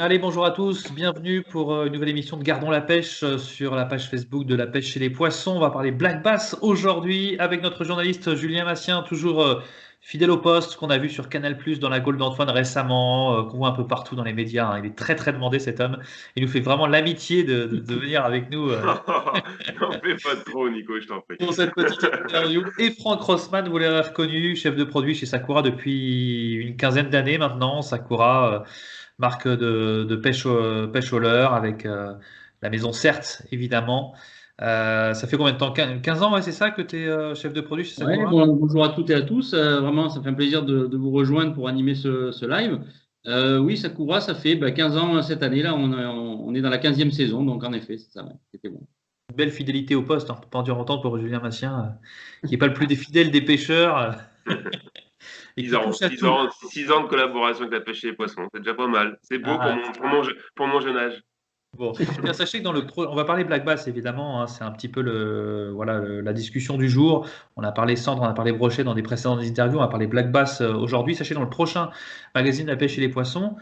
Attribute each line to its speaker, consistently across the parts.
Speaker 1: Allez, bonjour à tous, bienvenue pour une nouvelle émission de Gardons la pêche sur la page Facebook de la pêche chez les poissons. On va parler black bass aujourd'hui avec notre journaliste Julien Massien, toujours fidèle au poste qu'on a vu sur Canal+ dans la Gaule d'Antoine récemment, qu'on voit un peu partout dans les médias, hein. Il est très très demandé cet homme. Il nous fait vraiment l'amitié de venir avec nous
Speaker 2: N'en fais pas trop, Nico, je t'en prie.
Speaker 1: pour cette petite interview. Et Franck Rossmann, vous l'avez reconnu, chef de produit chez Sakura depuis une quinzaine d'années maintenant. Sakura, marque de pêche pêche au leurre avec la maison Certes, évidemment. Ça fait combien de temps? 15 ans, ouais, c'est ça que tu es chef de produit chez
Speaker 3: Ouais,
Speaker 1: Sakura?
Speaker 3: bonjour à toutes et à tous. Vraiment, ça fait un plaisir de vous rejoindre pour animer ce live. Oui, Sakura, ça fait 15 ans cette année. Là, on est dans la 15e saison. Donc, en effet, c'est ça. Ouais, c'était bon.
Speaker 1: Une belle fidélité au poste, hein. On peut pas en dire entendre pour Julien Massien, qui est pas le plus des fidèles des pêcheurs et
Speaker 2: 6
Speaker 1: qui
Speaker 2: ans,
Speaker 1: touche à
Speaker 2: 6
Speaker 1: tout.
Speaker 2: ans, 6 ans de collaboration avec la pêche et les poissons, c'est déjà pas mal. C'est beau pour
Speaker 1: Ah,
Speaker 2: mon jeune âge.
Speaker 1: bon, eh bien, sachez que on va parler Black Bass évidemment, hein, c'est un petit peu la discussion du jour. On a parlé cendre, on a parlé brochet dans des précédentes interviews, on va parler Black Bass aujourd'hui. Sachez dans le prochain magazine La Pêche et les Poissons,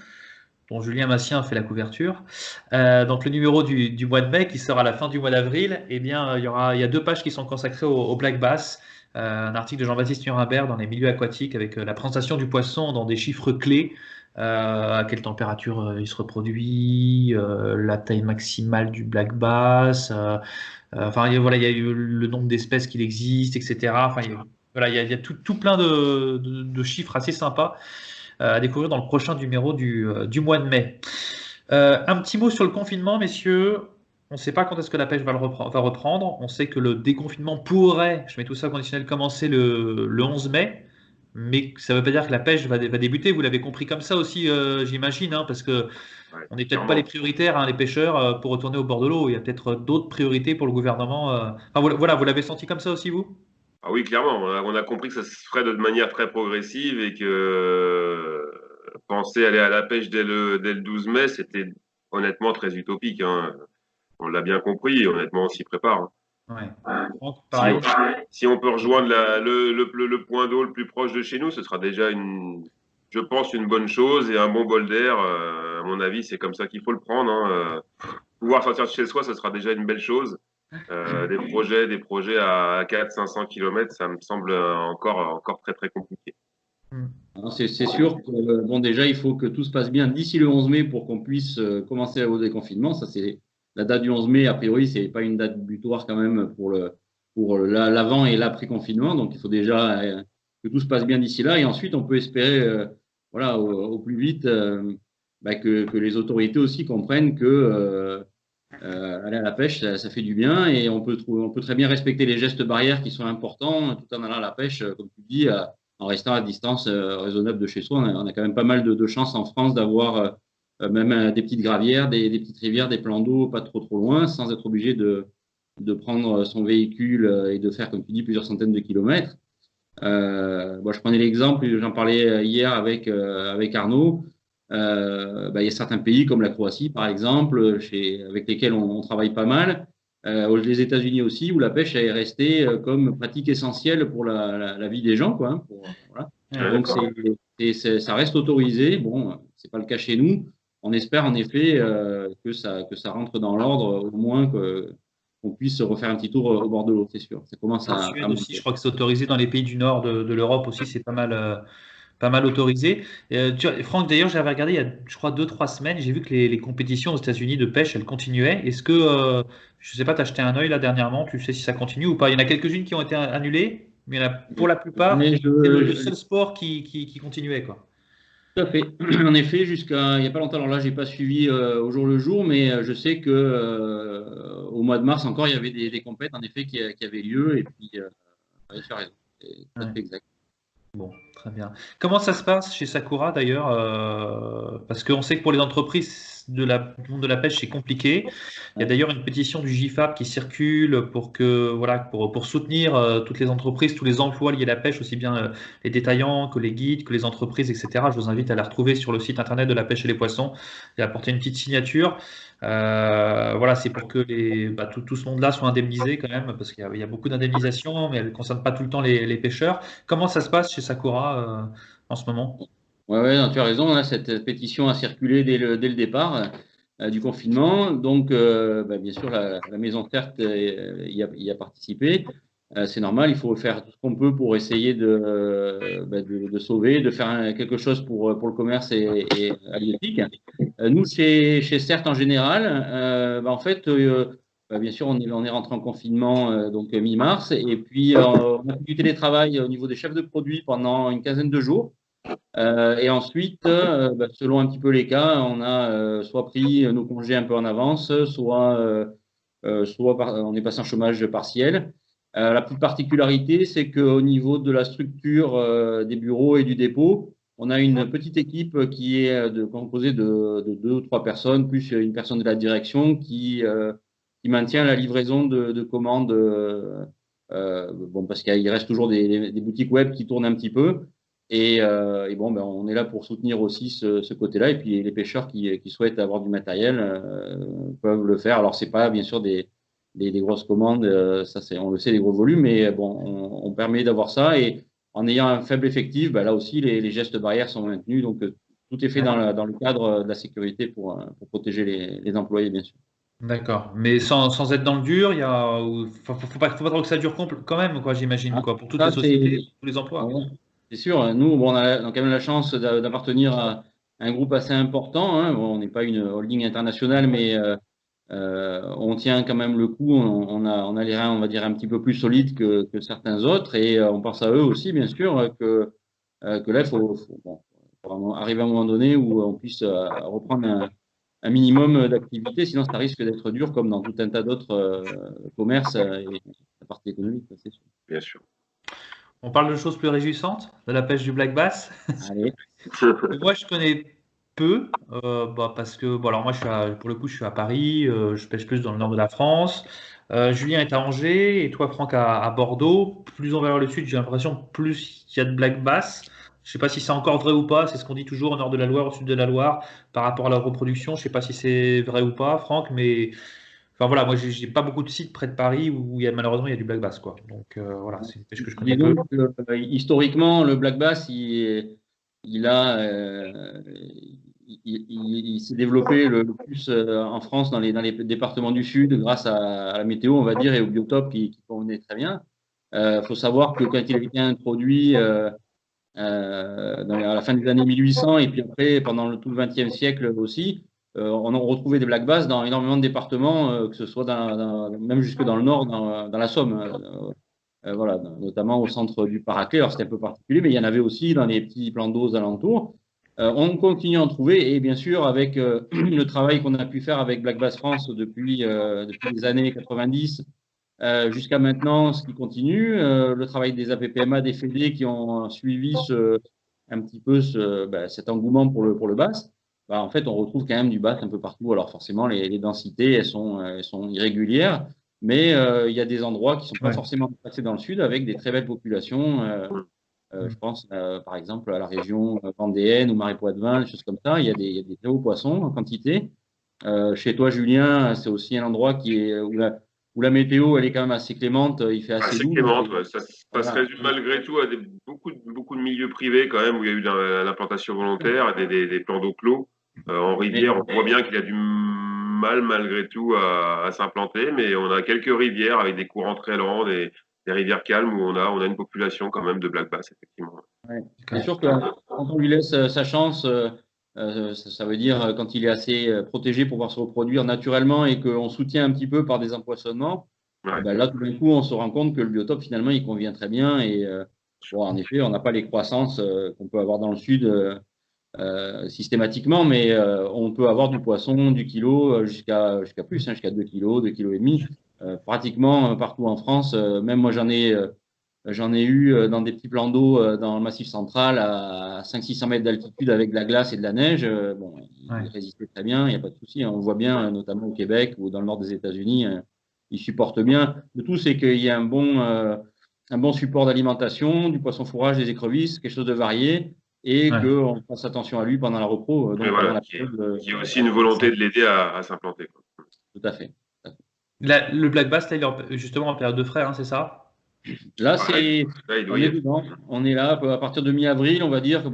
Speaker 1: dont Julien Massien fait la couverture, donc le numéro du mois de mai qui sort à la fin du mois d'avril, eh bien il y a 2 pages qui sont consacrées au Black Bass. Un article de Jean-Baptiste Nuremberg dans les milieux aquatiques avec la présentation du poisson dans des chiffres clés, à quelle température il se reproduit, la taille maximale du black bass, enfin voilà, il y a eu le nombre d'espèces qu'il existe, etc. Enfin, voilà, il y a tout plein de chiffres assez sympas à découvrir dans le prochain numéro du mois de mai. Un petit mot sur le confinement, messieurs. On ne sait pas quand est-ce que la pêche va reprendre. On sait que le déconfinement pourrait, je mets tout ça au conditionnel, commencer le 11 mai. Mais ça ne veut pas dire que la pêche va débuter. Vous l'avez compris comme ça aussi, j'imagine, hein, parce que
Speaker 2: Ouais,
Speaker 1: on n'est peut-être pas les
Speaker 2: clairement.
Speaker 1: prioritaires, hein, les pêcheurs, pour retourner au bord de l'eau. Il y a peut-être d'autres priorités pour le gouvernement. Enfin, voilà, vous l'avez senti comme ça aussi, vous?
Speaker 2: Ah oui, clairement, on a compris que ça se ferait de manière très progressive et que penser aller à la pêche dès le 12 mai, c'était honnêtement très utopique, hein. On l'a bien compris et honnêtement, on s'y prépare,
Speaker 1: Ouais.
Speaker 2: hein.
Speaker 1: Franck,
Speaker 2: Si on,
Speaker 1: pareil.
Speaker 2: si on peut rejoindre le point d'eau le plus proche de chez nous, ce sera déjà je pense, une bonne chose et un bon bol d'air. À mon avis, c'est comme ça qu'il faut le prendre, hein. Pouvoir sortir de chez soi, ce sera déjà une belle chose. Des projets à 400-500 km, ça me semble encore très très compliqué.
Speaker 1: Hmm.
Speaker 3: Alors, c'est sûr que, bon, déjà, il faut que tout se passe bien d'ici le 11 mai pour qu'on puisse commencer au déconfinement. Ça, c'est la date du 11 mai. A priori, c'est pas une date butoir quand même pour l'avant et l'après-confinement. Donc, il faut déjà que tout se passe bien d'ici là. Et ensuite, on peut espérer, voilà, au plus vite, que les autorités aussi comprennent que aller à la pêche, ça fait du bien et on peut très bien respecter les gestes barrières qui sont importants tout en allant à la pêche, comme tu dis, en restant à distance raisonnable de chez soi. On a quand même pas mal de chance en France d'avoir même des petites gravières, des petites rivières, des plans d'eau pas trop loin, sans être obligé de prendre son véhicule et de faire, comme tu dis, plusieurs centaines de kilomètres. Je prenais l'exemple, j'en parlais hier avec Arnaud. Il y a certains pays comme la Croatie, par exemple, avec lesquels on travaille pas mal, les États-Unis aussi, où la pêche est restée comme pratique essentielle pour la vie des gens, quoi, hein, voilà.
Speaker 1: Ouais.
Speaker 3: Donc ça reste autorisé. Bon, c'est pas le cas chez nous. On espère en effet que ça rentre dans l'ordre, au moins qu'on puisse refaire un petit tour au bord de l'eau, c'est sûr. Ça commence
Speaker 1: En
Speaker 3: à
Speaker 1: Suède aussi, je
Speaker 3: monter.
Speaker 1: crois que c'est autorisé dans les pays du nord de l'Europe aussi, c'est pas mal autorisé. Franck, d'ailleurs, j'avais regardé il y a, je crois, 2, 3 semaines, j'ai vu que les compétitions aux États-Unis de pêche, elles continuaient. Est-ce que, je sais pas, t'as jeté un œil là dernièrement, tu sais si ça continue ou pas? Il y en a quelques-unes qui ont été annulées, mais pour la plupart,
Speaker 3: Mais
Speaker 1: c'est le seul sport qui continuait, quoi.
Speaker 3: Tout à fait. En effet, jusqu'à il n'y a pas longtemps, alors là, j'ai pas suivi au jour le jour, mais je sais que au mois de mars encore, il y avait des compètes en effet qui avaient lieu. Et puis, ouais, tu as raison, c'est tout à
Speaker 1: Ouais.
Speaker 3: fait exact.
Speaker 1: Bon, très bien. Comment ça se passe chez Sakura d'ailleurs? Parce qu'on sait que pour les entreprises du monde de la pêche, c'est compliqué. Il y a
Speaker 3: Ouais.
Speaker 1: d'ailleurs une pétition du GIFAP qui circule pour soutenir toutes les entreprises, tous les emplois liés à la pêche, aussi bien les détaillants que les guides, que les entreprises, etc. Je vous invite à la retrouver sur le site internet de la pêche et les poissons et à apporter une petite signature. Voilà, c'est pour que tout ce monde-là soit indemnisé quand même, parce qu'il y a beaucoup d'indemnisations, mais elles ne concernent pas tout le temps les pêcheurs. Comment ça se passe chez Sakura en ce moment?
Speaker 3: Ouais, non, tu as raison. Hein, cette pétition a circulé dès le départ du confinement. Donc, bien sûr, la Maison Certes y a participé. C'est normal, il faut faire tout ce qu'on peut pour essayer de sauver, de faire quelque chose pour le commerce et halieutique. Nous, chez Certes en général, en fait, bien sûr, on est rentré en confinement donc mi-mars, et puis on a fait du télétravail au niveau des chefs de produits pendant une quinzaine de jours. Et ensuite, selon un petit peu les cas, on a soit pris nos congés un peu en avance, soit on est passé en chômage partiel. La petite particularité, c'est qu'au niveau de la structure des bureaux et du dépôt, on a une petite équipe qui est composée de 2 ou 3 personnes, plus une personne de la direction qui maintient la livraison de commandes. Parce qu'il reste toujours des boutiques web qui tournent un petit peu. Et on est là pour soutenir aussi ce côté-là. Et puis les pêcheurs qui souhaitent avoir du matériel peuvent le faire. Alors c'est pas bien sûr des grosses commandes, on le sait, des gros volumes, mais bon, on permet d'avoir ça. Et en ayant un faible effectif, là aussi les gestes barrières sont maintenus. Donc tout est fait dans le cadre de la sécurité pour protéger les employés, bien sûr.
Speaker 1: D'accord. Mais sans être dans le dur, faut pas trop que ça dure quand même, quoi, j'imagine, quoi, pour toutes les
Speaker 3: Ça,
Speaker 1: sociétés, tous les emplois.
Speaker 3: c'est sûr. Nous, on a quand même la chance d'appartenir à un groupe assez important. Hein. Bon, on n'est pas une holding internationale, mais on tient quand même le coup. On a les reins, on va dire, un petit peu plus solides que certains autres. Et on pense à eux aussi, bien sûr, que là, il faut vraiment arriver à un moment donné où on puisse reprendre un minimum d'activité. Sinon, ça risque d'être dur, comme dans tout un tas d'autres commerces et la partie économique, c'est sûr.
Speaker 2: Bien sûr.
Speaker 1: On parle de choses plus réjouissantes, de la pêche du black bass.
Speaker 3: Allez.
Speaker 1: Moi, je connais peu, parce que, alors moi, pour le coup, je suis à Paris, je pêche plus dans le nord de la France. Julien est à Angers et toi, Franck, à Bordeaux. Plus on va vers le sud, j'ai l'impression plus il y a de black bass. Je sais pas si c'est encore vrai ou pas, c'est ce qu'on dit toujours au nord de la Loire, au sud de la Loire, par rapport à la reproduction. Je sais pas si c'est vrai ou pas, Franck, mais enfin voilà, moi j'ai pas beaucoup de sites près de Paris où malheureusement il y a du black bass, quoi. Donc voilà, c'est une pêche que je connais peu.
Speaker 3: Donc, historiquement, le black bass, il s'est développé le plus en France dans les départements du Sud grâce à la météo, on va dire, et au biotope qui convenait très bien. Faut savoir que quand il a été introduit à la fin des années 1800 et puis après pendant tout le XXe siècle aussi, on a retrouvé des black bass dans énormément de départements, que ce soit même jusque dans le nord, dans la Somme. Voilà, notamment au centre du Paraclet. Alors, c'était un peu particulier, mais il y en avait aussi dans les petits plans d'eau alentours. On continue à en trouver, et bien sûr, avec le travail qu'on a pu faire avec Black Bass France depuis les années 90 jusqu'à maintenant, ce qui continue, le travail des APPMA, des FED qui ont suivi un petit peu cet engouement pour le bass. En fait, on retrouve quand même du bass un peu partout. Alors forcément, les densités, elles sont irrégulières, mais il y a des endroits qui ne sont pas forcément passés dans le sud avec des très belles populations. Je pense par exemple à la région vendéenne ou Marais-Poitevin, des choses comme ça. Il y a des très beaux poissons en quantité. Chez toi, Julien, c'est aussi un endroit où la météo, elle est quand même assez clémente, il fait assez doux.
Speaker 2: Clémente, ouais. Ça se résume malgré tout à beaucoup de milieux privés quand même où il y a eu l'implantation volontaire, des plans d'eau clos. En rivière, on voit bien qu'il y a du mal malgré tout à s'implanter, mais on a quelques rivières avec des courants très lents, des rivières calmes où on a une population quand même de black bass, effectivement.
Speaker 3: Ouais. C'est sûr que quand on lui laisse sa chance, ça veut dire quand il est assez protégé pour pouvoir se reproduire naturellement et qu'on soutient un petit peu par des empoisonnements, là tout d'un coup on se rend compte que le biotope finalement il convient très bien et en effet on n'a pas les croissances qu'on peut avoir dans le sud systématiquement, mais on peut avoir du poisson, du kilo jusqu'à plus, jusqu'à 2 kilos, 2 kilos et demi, pratiquement partout en France. Même moi j'en ai eu dans des petits plans d'eau dans le Massif central à 500-600 mètres d'altitude avec de la glace et de la neige. Ils résistaient très bien, il n'y a pas de souci. On voit bien, notamment au Québec ou dans le nord des États-Unis, ils supportent bien. Le tout, c'est qu'il y a un bon support d'alimentation, du poisson fourrage, des écrevisses, quelque chose de varié, et qu'on fasse attention à lui pendant la repro.
Speaker 2: Donc, il y a aussi une volonté de l'aider à s'implanter.
Speaker 3: Tout à fait.
Speaker 1: Le black bass, là, il est justement en période de frais, c'est ça?
Speaker 3: Là, on est dedans. On est là à partir de mi-avril, on va dire que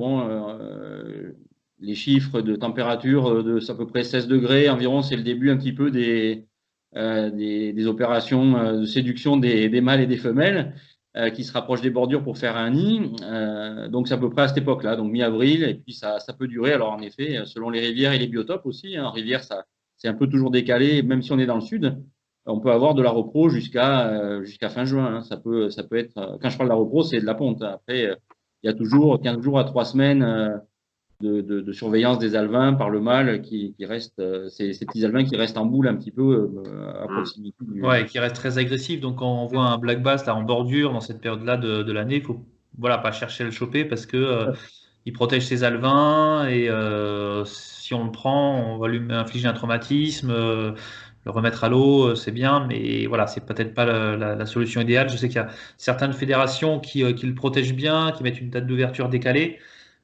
Speaker 3: les chiffres de température de à peu près 16 degrés environ, c'est le début un petit peu des opérations de séduction des mâles et des femelles qui se rapprochent des bordures pour faire un nid. Donc c'est à peu près à cette époque-là, donc mi-avril, et puis ça peut durer. Alors en effet, selon les rivières et les biotopes aussi, hein, en rivière, c'est un peu toujours décalé, même si on est dans le sud. On peut avoir de la repro jusqu'à fin juin. Hein. Ça peut être, quand je parle de la repro, c'est de la ponte. Après, il y a toujours 15 jours à 3 semaines de surveillance des alevins par le mâle qui reste, ces petits alevins qui restent en boule un petit peu à proximité
Speaker 1: Ouais, qui reste très agressif. Donc, quand on voit un black bass là en bordure dans cette période-là de l'année, il faut voilà, pas chercher à le choper parce que il protège ses alevins et si on le prend, on va lui infliger un traumatisme. Le remettre à l'eau, c'est bien, mais voilà, c'est peut-être pas la solution idéale. Je sais qu'il y a certaines fédérations qui le protègent bien, qui mettent une date d'ouverture décalée.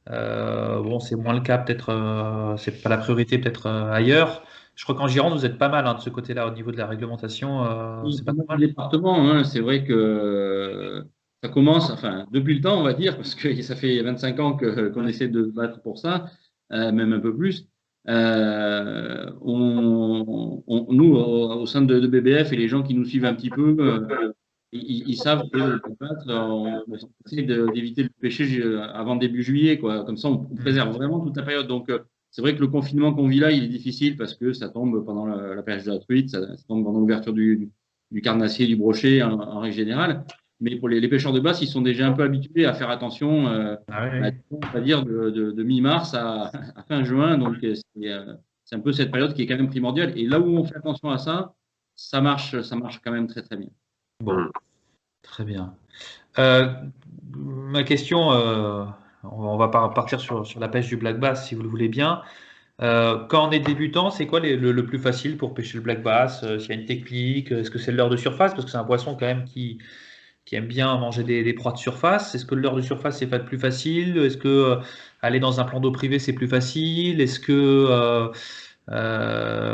Speaker 1: Bon, c'est moins le cas, peut-être, c'est pas la priorité, peut-être ailleurs. Je crois qu'en Gironde, vous êtes pas mal hein, de ce côté-là au niveau de la réglementation. C'est pas trop mal.
Speaker 3: département, hein, c'est vrai que ça commence, enfin, depuis le temps, on va dire, parce que ça fait 25 ans qu'on essaie de se battre pour ça, même un peu plus. Nous, au sein de BBF et les gens qui nous suivent un petit peu, ils savent que on essaie d'éviter le pêcher avant début juillet, quoi. Comme ça, on préserve vraiment toute la période. Donc, c'est vrai que le confinement qu'on vit là, il est difficile parce que ça tombe pendant la pêche de la truite, ça tombe pendant l'ouverture du carnassier, du brochet en règle générale. Mais pour les pêcheurs de basse, ils sont déjà un peu habitués à faire attention, on va dire, de mi-mars à fin juin. Donc, c'est un peu cette période qui est quand même primordiale. Et là où on fait attention à ça, ça marche quand même très, très bien.
Speaker 1: Bon, très bien. Ma question, on va partir sur la pêche du black bass si vous le voulez bien. Quand on est débutant, c'est quoi le plus facile pour pêcher le black bass? S'il y a une technique, est-ce que c'est le leurre de surface? Parce que c'est un poisson quand même qui aime bien manger des proies de surface. Est-ce que le leurre de surface c'est pas le plus facile? Est-ce que aller dans un plan d'eau privé c'est plus facile? Est-ce que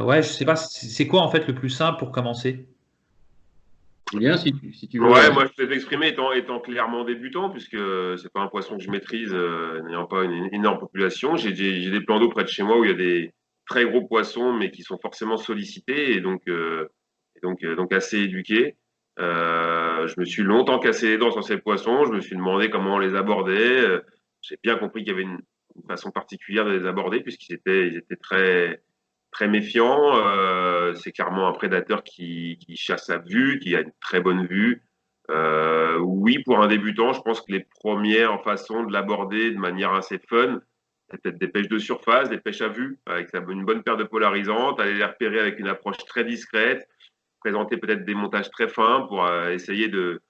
Speaker 1: ouais, je sais pas, c'est quoi en fait le plus simple pour commencer?
Speaker 3: Julien, si tu veux.
Speaker 2: Ouais, moi je peux t'exprimer étant clairement débutant, puisque c'est pas un poisson que je maîtrise, n'ayant pas une énorme population. J'ai des plans d'eau près de chez moi où il y a des très gros poissons, mais qui sont forcément sollicités et donc assez éduqués. Je me suis longtemps cassé les dents sur ces poissons. Je me suis demandé comment on les abordait. J'ai bien compris qu'il y avait une façon particulière de les aborder, ils étaient très très méfiant. C'est clairement un prédateur qui chasse à vue, qui a une très bonne vue. Oui, pour un débutant, je pense que les premières façons de l'aborder de manière assez fun, c'est peut-être des pêches de surface, des pêches à vue, avec une bonne paire de polarisantes, aller les repérer avec une approche très discrète, présenter peut-être des montages très fins pour essayer de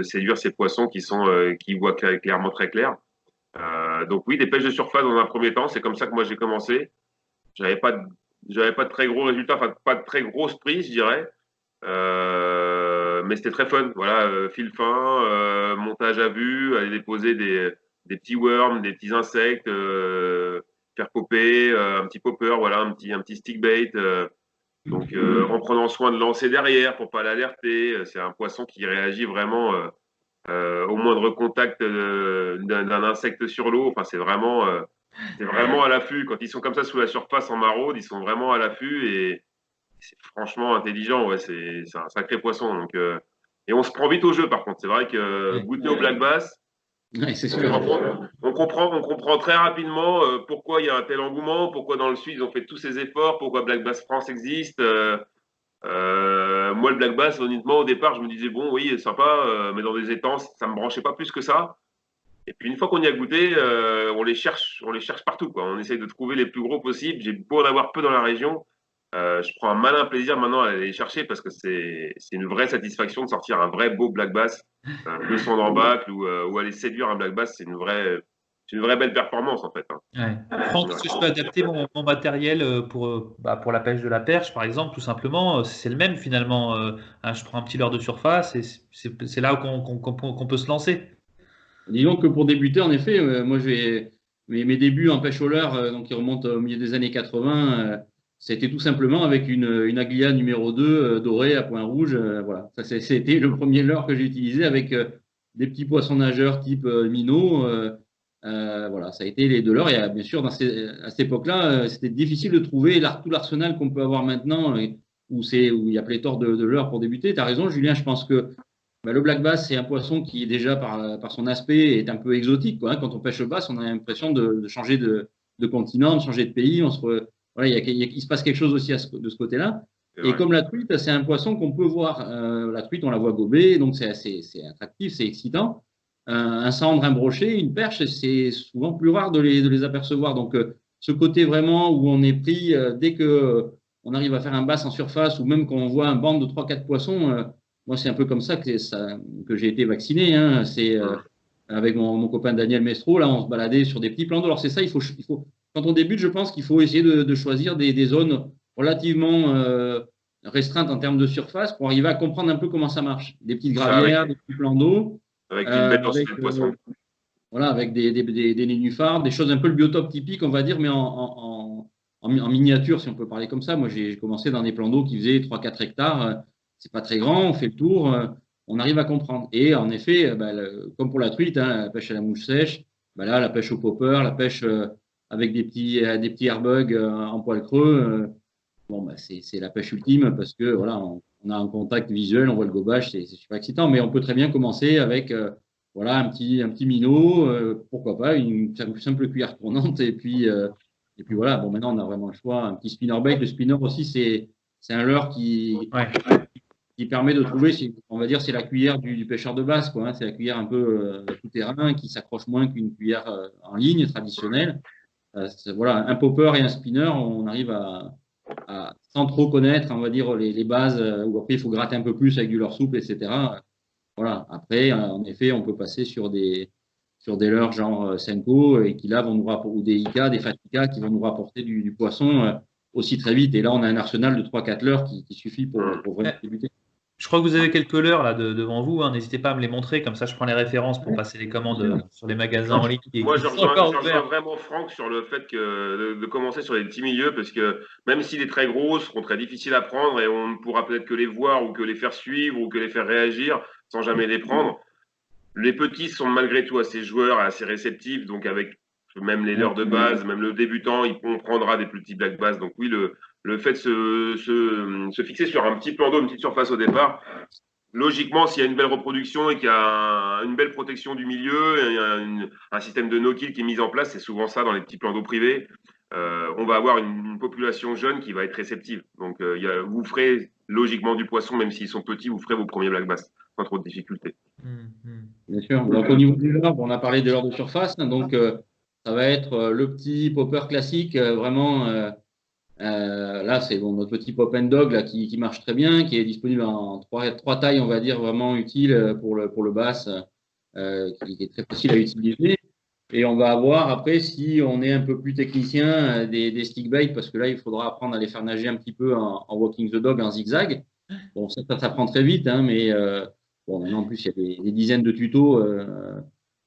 Speaker 2: séduire ces poissons qui voient clairement très clair. Donc oui, des pêches de surface dans un premier temps, c'est comme ça que moi j'ai commencé. J'avais pas de, j'avais pas de très gros résultats, enfin pas de très grosses prises, je dirais. Mais c'était très fun. Voilà, fil fin, montage à vue, aller déposer des petits worms, des petits insectes, faire popper, un petit popper, voilà, un petit stick bait. Donc en prenant soin de lancer derrière pour pas l'alerter. C'est un poisson qui réagit vraiment au moindre contact d'un insecte sur l'eau. Enfin, c'est vraiment à l'affût. Quand ils sont comme ça sous la surface en maraude, ils sont vraiment à l'affût et c'est franchement intelligent. Ouais, c'est un sacré poisson. Donc, et on se prend vite au jeu, par contre. C'est vrai que goûter au black bass,
Speaker 3: C'est sûr.
Speaker 2: on comprend très rapidement pourquoi il y a un tel engouement, pourquoi dans le Sud ils ont fait tous ces efforts, pourquoi Black Bass France existe. Moi, le black bass, honnêtement, au départ, je me disais, bon, oui, sympa, mais dans des étangs, ça me branchait pas plus que ça. Et puis, une fois qu'on y a goûté, on les cherche partout, quoi. On essaye de trouver les plus gros possibles. J'ai beau en avoir peu dans la région. Je prends un malin plaisir maintenant à aller les chercher parce que c'est une vraie satisfaction de sortir un vrai beau black bass, 200 d'embacle ou aller séduire un black bass, c'est une vraie belle performance, en fait. Hein.
Speaker 1: Ouais. Franck, est-ce que je peux adapter mon matériel pour la pêche de la perche, par exemple, tout simplement? C'est le même finalement. Hein, je prends un petit leurre de surface et c'est là qu'on peut se lancer.
Speaker 3: Disons que pour débuter, en effet, moi, mes débuts en pêche au leurre, donc qui remontent au milieu des années 80, c'était tout simplement avec une Aglia numéro 2 dorée à point rouge. Voilà, ça c'était le premier leurre que j'ai utilisé avec des petits poissons nageurs type minnow. Voilà, ça a été les deux leurres. Et bien sûr, à cette époque-là, c'était difficile de trouver tout l'arsenal qu'on peut avoir maintenant, où il y a pléthore de leurres pour débuter. Tu as raison, Julien, je pense que le black bass, c'est un poisson qui, déjà, par son aspect, est un peu exotique, quoi, hein. Quand on pêche le bass, on a l'impression de changer de continent, de changer de pays. Voilà, il se passe quelque chose aussi de ce côté-là. Et comme la truite, c'est un poisson qu'on peut voir. La truite, on la voit gober, donc c'est attractif, c'est excitant. Un sandre, un brochet, une perche, c'est souvent plus rare de les apercevoir. Donc, ce côté vraiment où on est pris, dès que on arrive à faire un bass en surface, ou même quand on voit un banc de 3-4 poissons, moi, c'est un peu comme ça que j'ai été vacciné, hein. C'est avec mon copain Daniel Mestro, là, on se baladait sur des petits plans d'eau. Alors, c'est ça, il faut, quand on débute, je pense qu'il faut essayer de choisir des zones relativement restreintes en termes de surface pour arriver à comprendre un peu comment ça marche. Des petites gravières, des petits plans d'eau.
Speaker 2: Avec une belle densité de poissons.
Speaker 3: Voilà, avec des nénuphars, des choses un peu le biotope typique, on va dire, mais en miniature, si on peut parler comme ça. Moi, j'ai commencé dans des plans d'eau qui faisaient 3-4 hectares. C'est pas très grand, on fait le tour, on arrive à comprendre. Et en effet, comme pour la truite, hein, la pêche à la mouche sèche, là, la pêche au popper, la pêche avec des petits airbugs en poil creux, c'est la pêche ultime parce que voilà, on a un contact visuel, on voit le gobage, c'est super excitant. Mais on peut très bien commencer avec voilà, un petit minot, pourquoi pas, une simple cuillère tournante, et puis voilà, bon, maintenant on a vraiment le choix, un petit spinnerbait. Le spinner aussi, c'est un leurre qui permet de trouver, on va dire, c'est la cuillère du pêcheur de basse, quoi, hein. C'est la cuillère un peu tout-terrain qui s'accroche moins qu'une cuillère en ligne traditionnelle. Voilà, un popper et un spinner, on arrive à sans trop connaître, on va dire, les bases, où après il faut gratter un peu plus avec du leurre souple, etc. Voilà. Après, en effet, on peut passer sur des leurres genre Senko et qui là vont nous rapporter, ou des Ika, des Fatica qui vont nous rapporter du poisson aussi très vite. Et là, on a un arsenal de 3-4 leurres qui suffit pour vraiment débuter.
Speaker 1: Je crois que vous avez quelques leurres là devant vous, hein. N'hésitez pas à me les montrer, comme ça je prends les références pour passer les commandes sur les magasins en ligne.
Speaker 2: Moi, je rejoins vraiment Franck sur le fait de commencer sur les petits milieux, parce que même si les très grosses seront très difficiles à prendre et on ne pourra peut-être que les voir ou que les faire suivre ou que les faire réagir sans jamais les prendre, les petits sont malgré tout assez joueurs et assez réceptifs, donc avec même les leurres de base, même le débutant, on prendra des plus petits black bass. Donc oui, le fait de se fixer sur un petit plan d'eau, une petite surface au départ, logiquement, s'il y a une belle reproduction et qu'il y a une belle protection du milieu, et un système de no-kill qui est mis en place, c'est souvent ça dans les petits plans d'eau privés, on va avoir une population jeune qui va être réceptive. Donc vous ferez logiquement du poisson, même s'ils sont petits, vous ferez vos premiers black bass sans trop de difficultés.
Speaker 3: Bien sûr. Donc au niveau des leurres, on a parlé des leurres de surface, hein, donc ça va être le petit popper classique, vraiment. Là, c'est notre petit pop and dog là, qui marche très bien, qui est disponible en trois tailles, on va dire, vraiment utile pour le bass, qui est très facile à utiliser. Et on va avoir après, si on est un peu plus technicien, des stick bait, parce que là, il faudra apprendre à les faire nager un petit peu en walking the dog, en zigzag. Bon, ça prend très vite, hein, mais bon, maintenant, en plus, il y a des dizaines de tutos.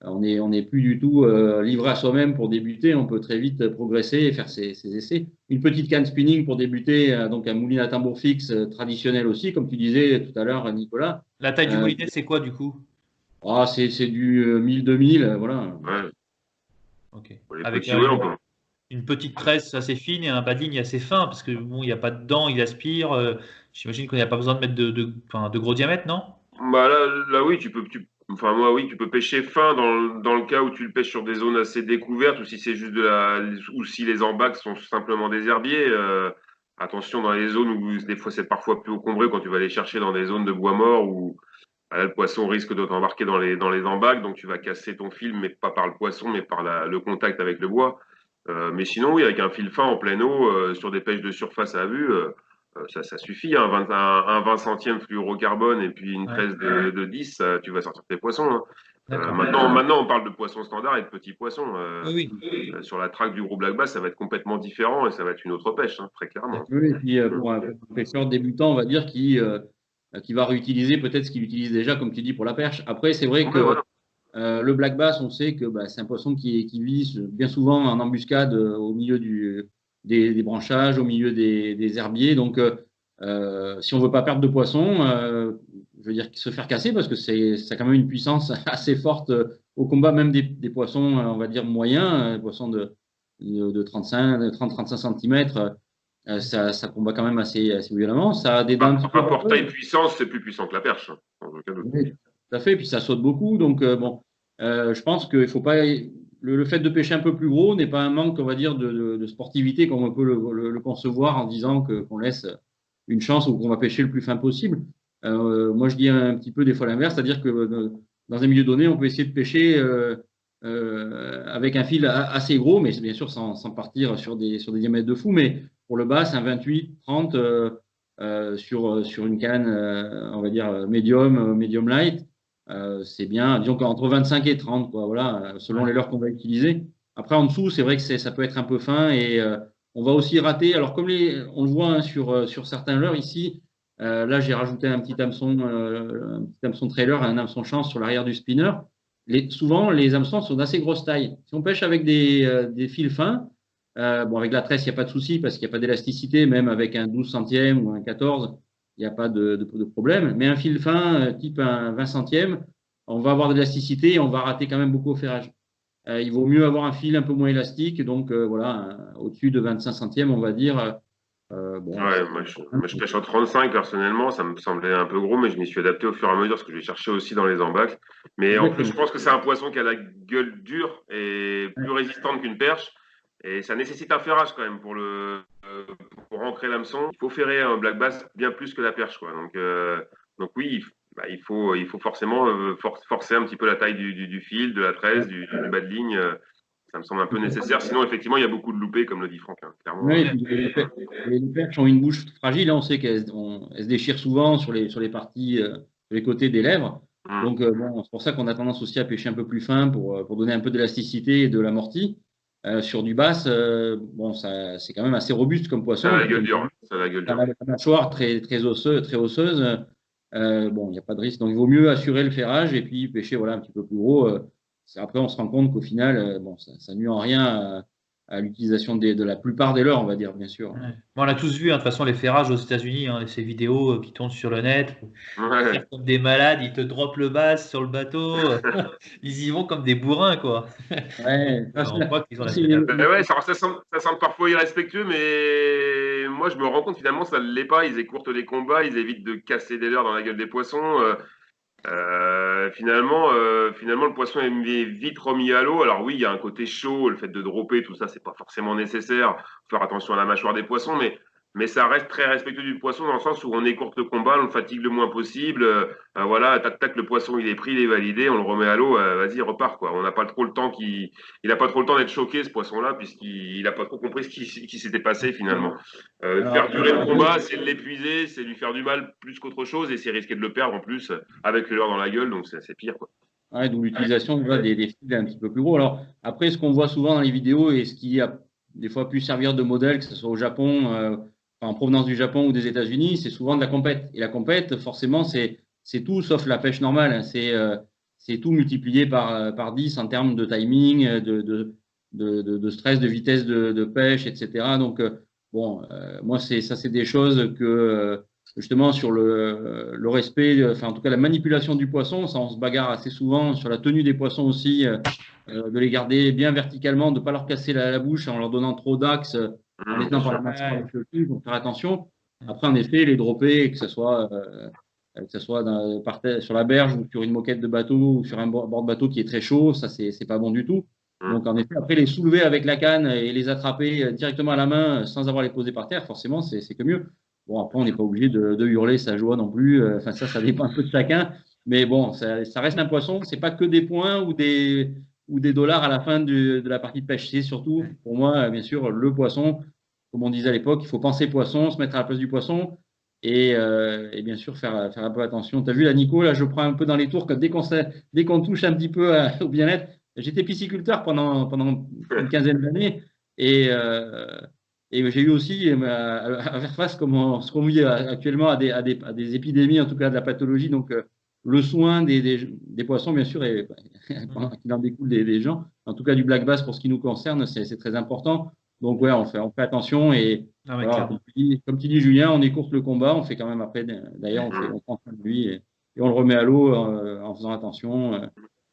Speaker 3: On n'est plus du tout livré à soi-même pour débuter. On peut très vite progresser et faire ses essais. Une petite canne spinning pour débuter, donc un moulinet à tambour fixe traditionnel aussi, comme tu disais tout à l'heure, Nicolas.
Speaker 1: La taille du moulinet, c'est quoi du coup?
Speaker 3: C'est du 1000-2000, voilà.
Speaker 2: Ouais.
Speaker 1: Ok.
Speaker 2: Avec
Speaker 1: une petite tresse assez fine et un bas de ligne assez fin, parce que bon, il n'y a pas de dents, il aspire. J'imagine qu'il n'y a pas besoin de mettre de gros diamètre, non?
Speaker 2: Bah là oui, tu peux pêcher fin dans le cas où tu le pêches sur des zones assez découvertes, ou si c'est juste ou si les embacs sont simplement des herbiers. Attention dans les zones où des fois c'est parfois plus encombré, quand tu vas aller chercher dans des zones de bois mort où là, le poisson risque de t'embarquer dans les embacs, donc tu vas casser ton fil, mais pas par le poisson, mais par le contact avec le bois. Mais sinon, oui, avec un fil fin en pleine eau, sur des pêches de surface à vue, ça suffit, hein. Un 20 centièmes fluorocarbone et puis une tresse de 10, tu vas sortir tes poissons, hein. Maintenant, on parle de poissons standards et de petits poissons.
Speaker 1: Oui.
Speaker 2: Sur la traque du gros black bass, ça va être complètement différent et ça va être une autre pêche, hein, très clairement.
Speaker 3: Oui, et puis pour un pêcheur débutant, on va dire, qui va réutiliser peut-être ce qu'il utilise déjà, comme tu dis, pour la perche. Après, c'est vrai que le black bass, on sait que c'est un poisson qui vit bien souvent en embuscade au milieu des branchages, au milieu des herbiers. Donc, si on veut pas perdre de poisson, je veux dire se faire casser, parce que ça a quand même une puissance assez forte au combat même des poissons, on va dire moyens, poissons de 30-35 cm, ça combat quand même assez violemment. Ça a des dents un petit peu
Speaker 2: Rapport taille-puissance, c'est plus puissant que la perche, sans aucun doute.
Speaker 3: oui, tout à fait. Puis ça saute beaucoup. Donc, bon, je pense qu'il faut pas. Le fait de pêcher un peu plus gros n'est pas un manque, on va dire, de sportivité, comme on peut le concevoir en disant qu'on laisse une chance ou qu'on va pêcher le plus fin possible. Moi, je dis un petit peu des fois l'inverse, c'est-à-dire que dans un milieu donné, on peut essayer de pêcher avec un fil assez gros, mais bien sûr sans partir sur des diamètres de fou. Mais pour le bass, un 28, 30 sur une canne, on va dire medium light, c'est bien, disons qu'entre 25 et 30, quoi, voilà, selon les leurres qu'on va utiliser. Après, en dessous, c'est vrai que ça peut être un peu fin et on va aussi rater. Alors, comme on le voit hein, sur certains leurres ici, là, j'ai rajouté un petit hameçon trailer, un hameçon chance sur l'arrière du spinner. Souvent, les hameçons sont d'assez grosse taille. Si on pêche avec des fils fins, bon, avec la tresse, il n'y a pas de souci parce qu'il n'y a pas d'élasticité, même avec un 12 centième ou un 14, il n'y a pas de problème. Mais un fil fin, type un 20 centième, on va avoir de l'élasticité et on va rater quand même beaucoup au ferrage. Il vaut mieux avoir un fil un peu moins élastique, donc voilà, au-dessus de 25 centièmes, on va dire. Bon,
Speaker 2: Ouais, moi, je pêche en 35 personnellement, ça me semblait un peu gros, mais je m'y suis adapté au fur et à mesure parce que je vais chercher aussi dans les embâcles. Mais en plus, je pense que c'est un poisson qui a la gueule dure et plus résistante qu'une perche. Et ça nécessite un ferrage quand même pour ancrer l'hameçon. Il faut ferrer un black bass bien plus que la perche, quoi. Donc oui, il faut forcément forcer un petit peu la taille du fil, de la tresse, du bas de ligne. Ça me semble un peu nécessaire. Sinon, effectivement, il y a beaucoup de loupés, comme le dit Franck, hein, clairement.
Speaker 3: Oui, les perches ont une bouche fragile, hein, on sait qu'elles se déchirent souvent sur les parties, sur les côtés des lèvres. Donc, bon, c'est pour ça qu'on a tendance aussi à pêcher un peu plus fin pour donner un peu d'élasticité et de l'amorti. Sur du bass, bon, c'est quand même assez robuste comme poisson.
Speaker 2: Ça a la gueule dure. Ça a la gueule dure.
Speaker 3: La mâchoire très osseuse. Bon, il n'y a pas de risque. Donc, il vaut mieux assurer le ferrage et puis pêcher voilà, un petit peu plus gros. Après, on se rend compte qu'au final, bon, ça nuit en rien à l'utilisation de la plupart des leurres, on va dire, bien sûr.
Speaker 1: Ouais. Bon, on a tous vu, hein, de toute façon, les ferrages aux États-Unis, hein, ces vidéos qui tournent sur le net.
Speaker 2: Ouais.
Speaker 1: Ils comme des malades, ils te droppent le bass sur le bateau. Ils y vont comme des bourrins, quoi.
Speaker 3: Ouais,
Speaker 1: On voit qu'ils ont la
Speaker 2: Ouais, ça semble parfois irrespectueux, mais moi je me rends compte finalement ça ne l'est pas. Ils écourtent les combats, ils évitent de casser des leurres dans la gueule des poissons. Finalement, le poisson est vite remis à l'eau. Alors oui, il y a un côté chaud, le fait de dropper, tout ça, c'est pas forcément nécessaire. Faut faire attention à la mâchoire des poissons, mais ça reste très respectueux du poisson dans le sens où on écourte le combat, on le fatigue le moins possible. Voilà, tac tac, le poisson il est pris, il est validé, on le remet à l'eau, vas-y, repart quoi. On n'a pas trop le temps il a pas trop le temps d'être choqué ce poisson-là puisqu'il a pas trop compris ce qui s'était passé finalement. Faire durer le combat, c'est l'épuiser, c'est lui faire du mal plus qu'autre chose et c'est risquer de le perdre en plus avec le leurre dans la gueule, donc c'est pire quoi.
Speaker 3: Ouais, donc l'utilisation des fils un petit peu plus gros. Alors, après, ce qu'on voit souvent dans les vidéos et ce qui a des fois pu servir de modèle, que ce soit au Japon, en provenance du Japon ou des États-Unis, c'est souvent de la compète. Et la compète, forcément, c'est tout sauf la pêche normale. Hein. C'est tout multiplié par 10 en termes de timing, de stress, de vitesse de pêche, etc. Donc, bon, moi, ça, c'est des choses que justement sur le respect, enfin en tout cas la manipulation du poisson, ça on se bagarre assez souvent sur la tenue des poissons aussi, de les garder bien verticalement, de ne pas leur casser la bouche en leur donnant trop d'axes, en les tenant par la mâchoire avec le cul, pour faire attention. Après en effet les dropper, que ce soit sur la berge ou sur une moquette de bateau ou sur un bord de bateau qui est très chaud, ça c'est pas bon du tout. Donc en effet après les soulever avec la canne et les attraper directement à la main sans avoir les poser par terre, forcément c'est que mieux. Bon, après, on n'est pas obligé de hurler sa joie non plus. Enfin, ça dépend un peu de chacun. Mais bon, ça reste un poisson. C'est pas que des points ou des dollars à la fin de la partie de pêche. C'est surtout, pour moi, bien sûr, le poisson. Comme on disait à l'époque, il faut penser poisson, se mettre à la place du poisson et bien sûr faire un peu attention. Tu as vu, là, Nico, là, je prends un peu dans les tours. Dès qu'on touche un petit peu au bien-être, j'étais pisciculteur pendant une quinzaine d'années et j'ai eu aussi à faire face, comme ce qu'on vit actuellement, à des épidémies, en tout cas de la pathologie. Donc, le soin des poissons, bien sûr, et qu'il en découle des gens, en tout cas du black bass pour ce qui nous concerne, c'est très important. Donc, ouais, on fait attention. Et voilà, comme tu dis, Julien, on écourte le combat. On fait quand même après, d'ailleurs, on prend soin de lui et on le remet à l'eau en faisant attention.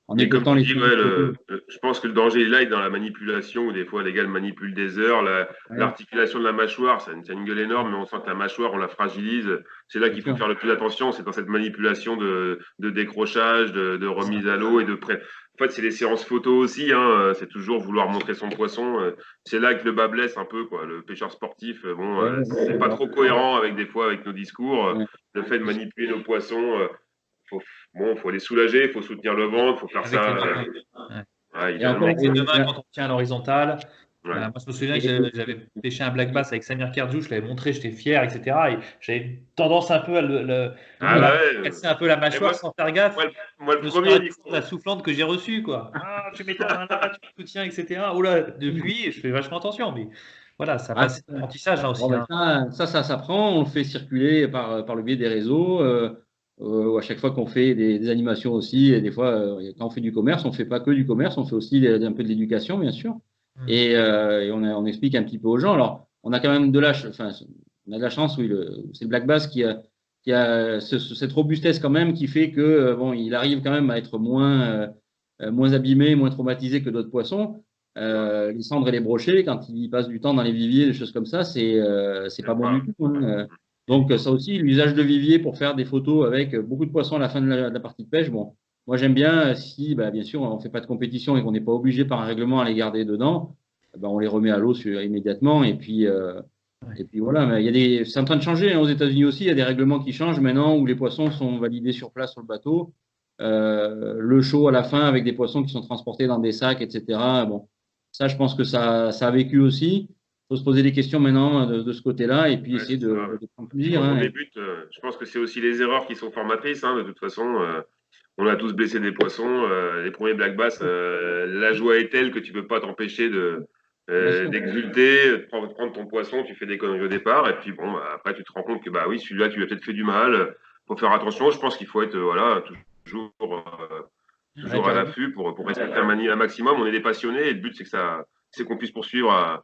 Speaker 3: en
Speaker 2: Et comme
Speaker 3: écourtant
Speaker 2: tu
Speaker 3: les
Speaker 2: dis,
Speaker 3: séances photo.
Speaker 2: je pense que le danger est là, il est dans la manipulation, où des fois les gars le manipulent des heures,
Speaker 3: Ouais,
Speaker 2: l'articulation de la mâchoire, ça a une gueule énorme, mais on sent que la mâchoire, on la fragilise. C'est là
Speaker 3: bien
Speaker 2: qu'il faut
Speaker 3: sûr.
Speaker 2: faire le plus attention, c'est dans cette manipulation de décrochage, de remise à l'eau et de près. En fait, c'est les séances photos aussi, hein, c'est toujours vouloir montrer son poisson. C'est là que le bas blesse un peu, quoi. Le pêcheur sportif, bon,
Speaker 3: Ouais, ouais,
Speaker 2: c'est pas
Speaker 3: d'accord.
Speaker 2: trop cohérent avec des fois avec nos discours.
Speaker 3: Ouais.
Speaker 2: Le fait de manipuler nos poissons, faut, faut les soulager, il faut soutenir le ventre, il faut faire
Speaker 1: Avec
Speaker 2: ça.
Speaker 1: les deux mains. Ouais.
Speaker 3: Et
Speaker 2: Idéalement.
Speaker 3: encore,
Speaker 1: Avec les deux mains quand on tient à l'horizontale.
Speaker 2: Ouais.
Speaker 1: Moi, je me souviens que
Speaker 3: et-
Speaker 1: j'avais pêché un black bass avec Samir Kerdjou, je l'avais montré, j'étais fier, etc. Et j'avais tendance un peu à
Speaker 2: Ah
Speaker 1: voilà,
Speaker 2: bah ouais.
Speaker 1: casser un peu la
Speaker 2: Et
Speaker 1: mâchoire sans faire gaffe.
Speaker 2: moi, moi, le
Speaker 1: Je me suis
Speaker 2: premier,
Speaker 1: arrêté
Speaker 2: Nico.
Speaker 1: sur la soufflante que j'ai reçue, quoi. Ah, tu mets ta main là, tu me soutiens, etc. Oula, depuis, je fais vachement attention, mais voilà, ça
Speaker 3: Ah,
Speaker 1: passe l'apprentissage là
Speaker 3: bon,
Speaker 1: aussi.
Speaker 3: ben
Speaker 1: Hein.
Speaker 3: ça s'apprend, on le fait circuler par le biais des réseaux. À chaque fois qu'on fait des animations aussi, et des fois, quand on fait du commerce, on ne fait pas que du commerce, on fait aussi un peu de l'éducation, bien sûr.
Speaker 1: Hmm.
Speaker 3: Et on explique un petit peu aux gens. Alors, on a quand même enfin, on a de la chance, oui, c'est le Black Bass qui a cette robustesse quand même qui fait que, bon, il arrive quand même à être moins abîmé, moins traumatisé que d'autres poissons. Les cendres et les brochets, quand ils passent du temps dans les viviers, des choses comme ça, c'est pas
Speaker 2: J'aime
Speaker 3: bon
Speaker 2: pas.
Speaker 3: du tout. Hein. Donc ça aussi, l'usage de vivier pour faire des photos avec beaucoup de poissons à la fin de la partie de pêche. Bon, moi j'aime bien si, bah, bien sûr, on fait pas de compétition et qu'on n'est pas obligé par un règlement à les garder dedans, bah, on les remet à l'eau immédiatement.
Speaker 1: Ouais.
Speaker 3: Et puis voilà. Mais c'est en train de changer hein, aux États-Unis aussi. Il y a des règlements qui changent maintenant où les poissons sont validés sur place sur le bateau. Le show à la fin avec des poissons qui sont transportés dans des sacs, etc. Bon, ça, je pense que ça a vécu aussi. Il faut se poser des questions maintenant de ce côté-là et puis
Speaker 2: Ouais,
Speaker 3: essayer
Speaker 2: c'est ça.
Speaker 3: de prendre plaisir.
Speaker 2: Dans
Speaker 3: Hein.
Speaker 2: les buts, je pense que c'est aussi les erreurs qui sont formatrices. Hein, de toute façon, on a tous blessé des poissons. Les premiers black bass, la joie est telle que tu peux pas t'empêcher
Speaker 3: Bien sûr.
Speaker 2: d'exulter, de prendre ton poisson, tu fais des conneries au départ, et puis bon, bah, après tu te rends compte que bah oui, celui-là, tu lui as peut-être fait du mal. Faut faire attention. Je pense qu'il faut être voilà toujours
Speaker 3: Ouais,
Speaker 2: toujours à
Speaker 3: carrément.
Speaker 2: l'affût pour respecter un maximum. On est des passionnés et le but c'est qu'on puisse poursuivre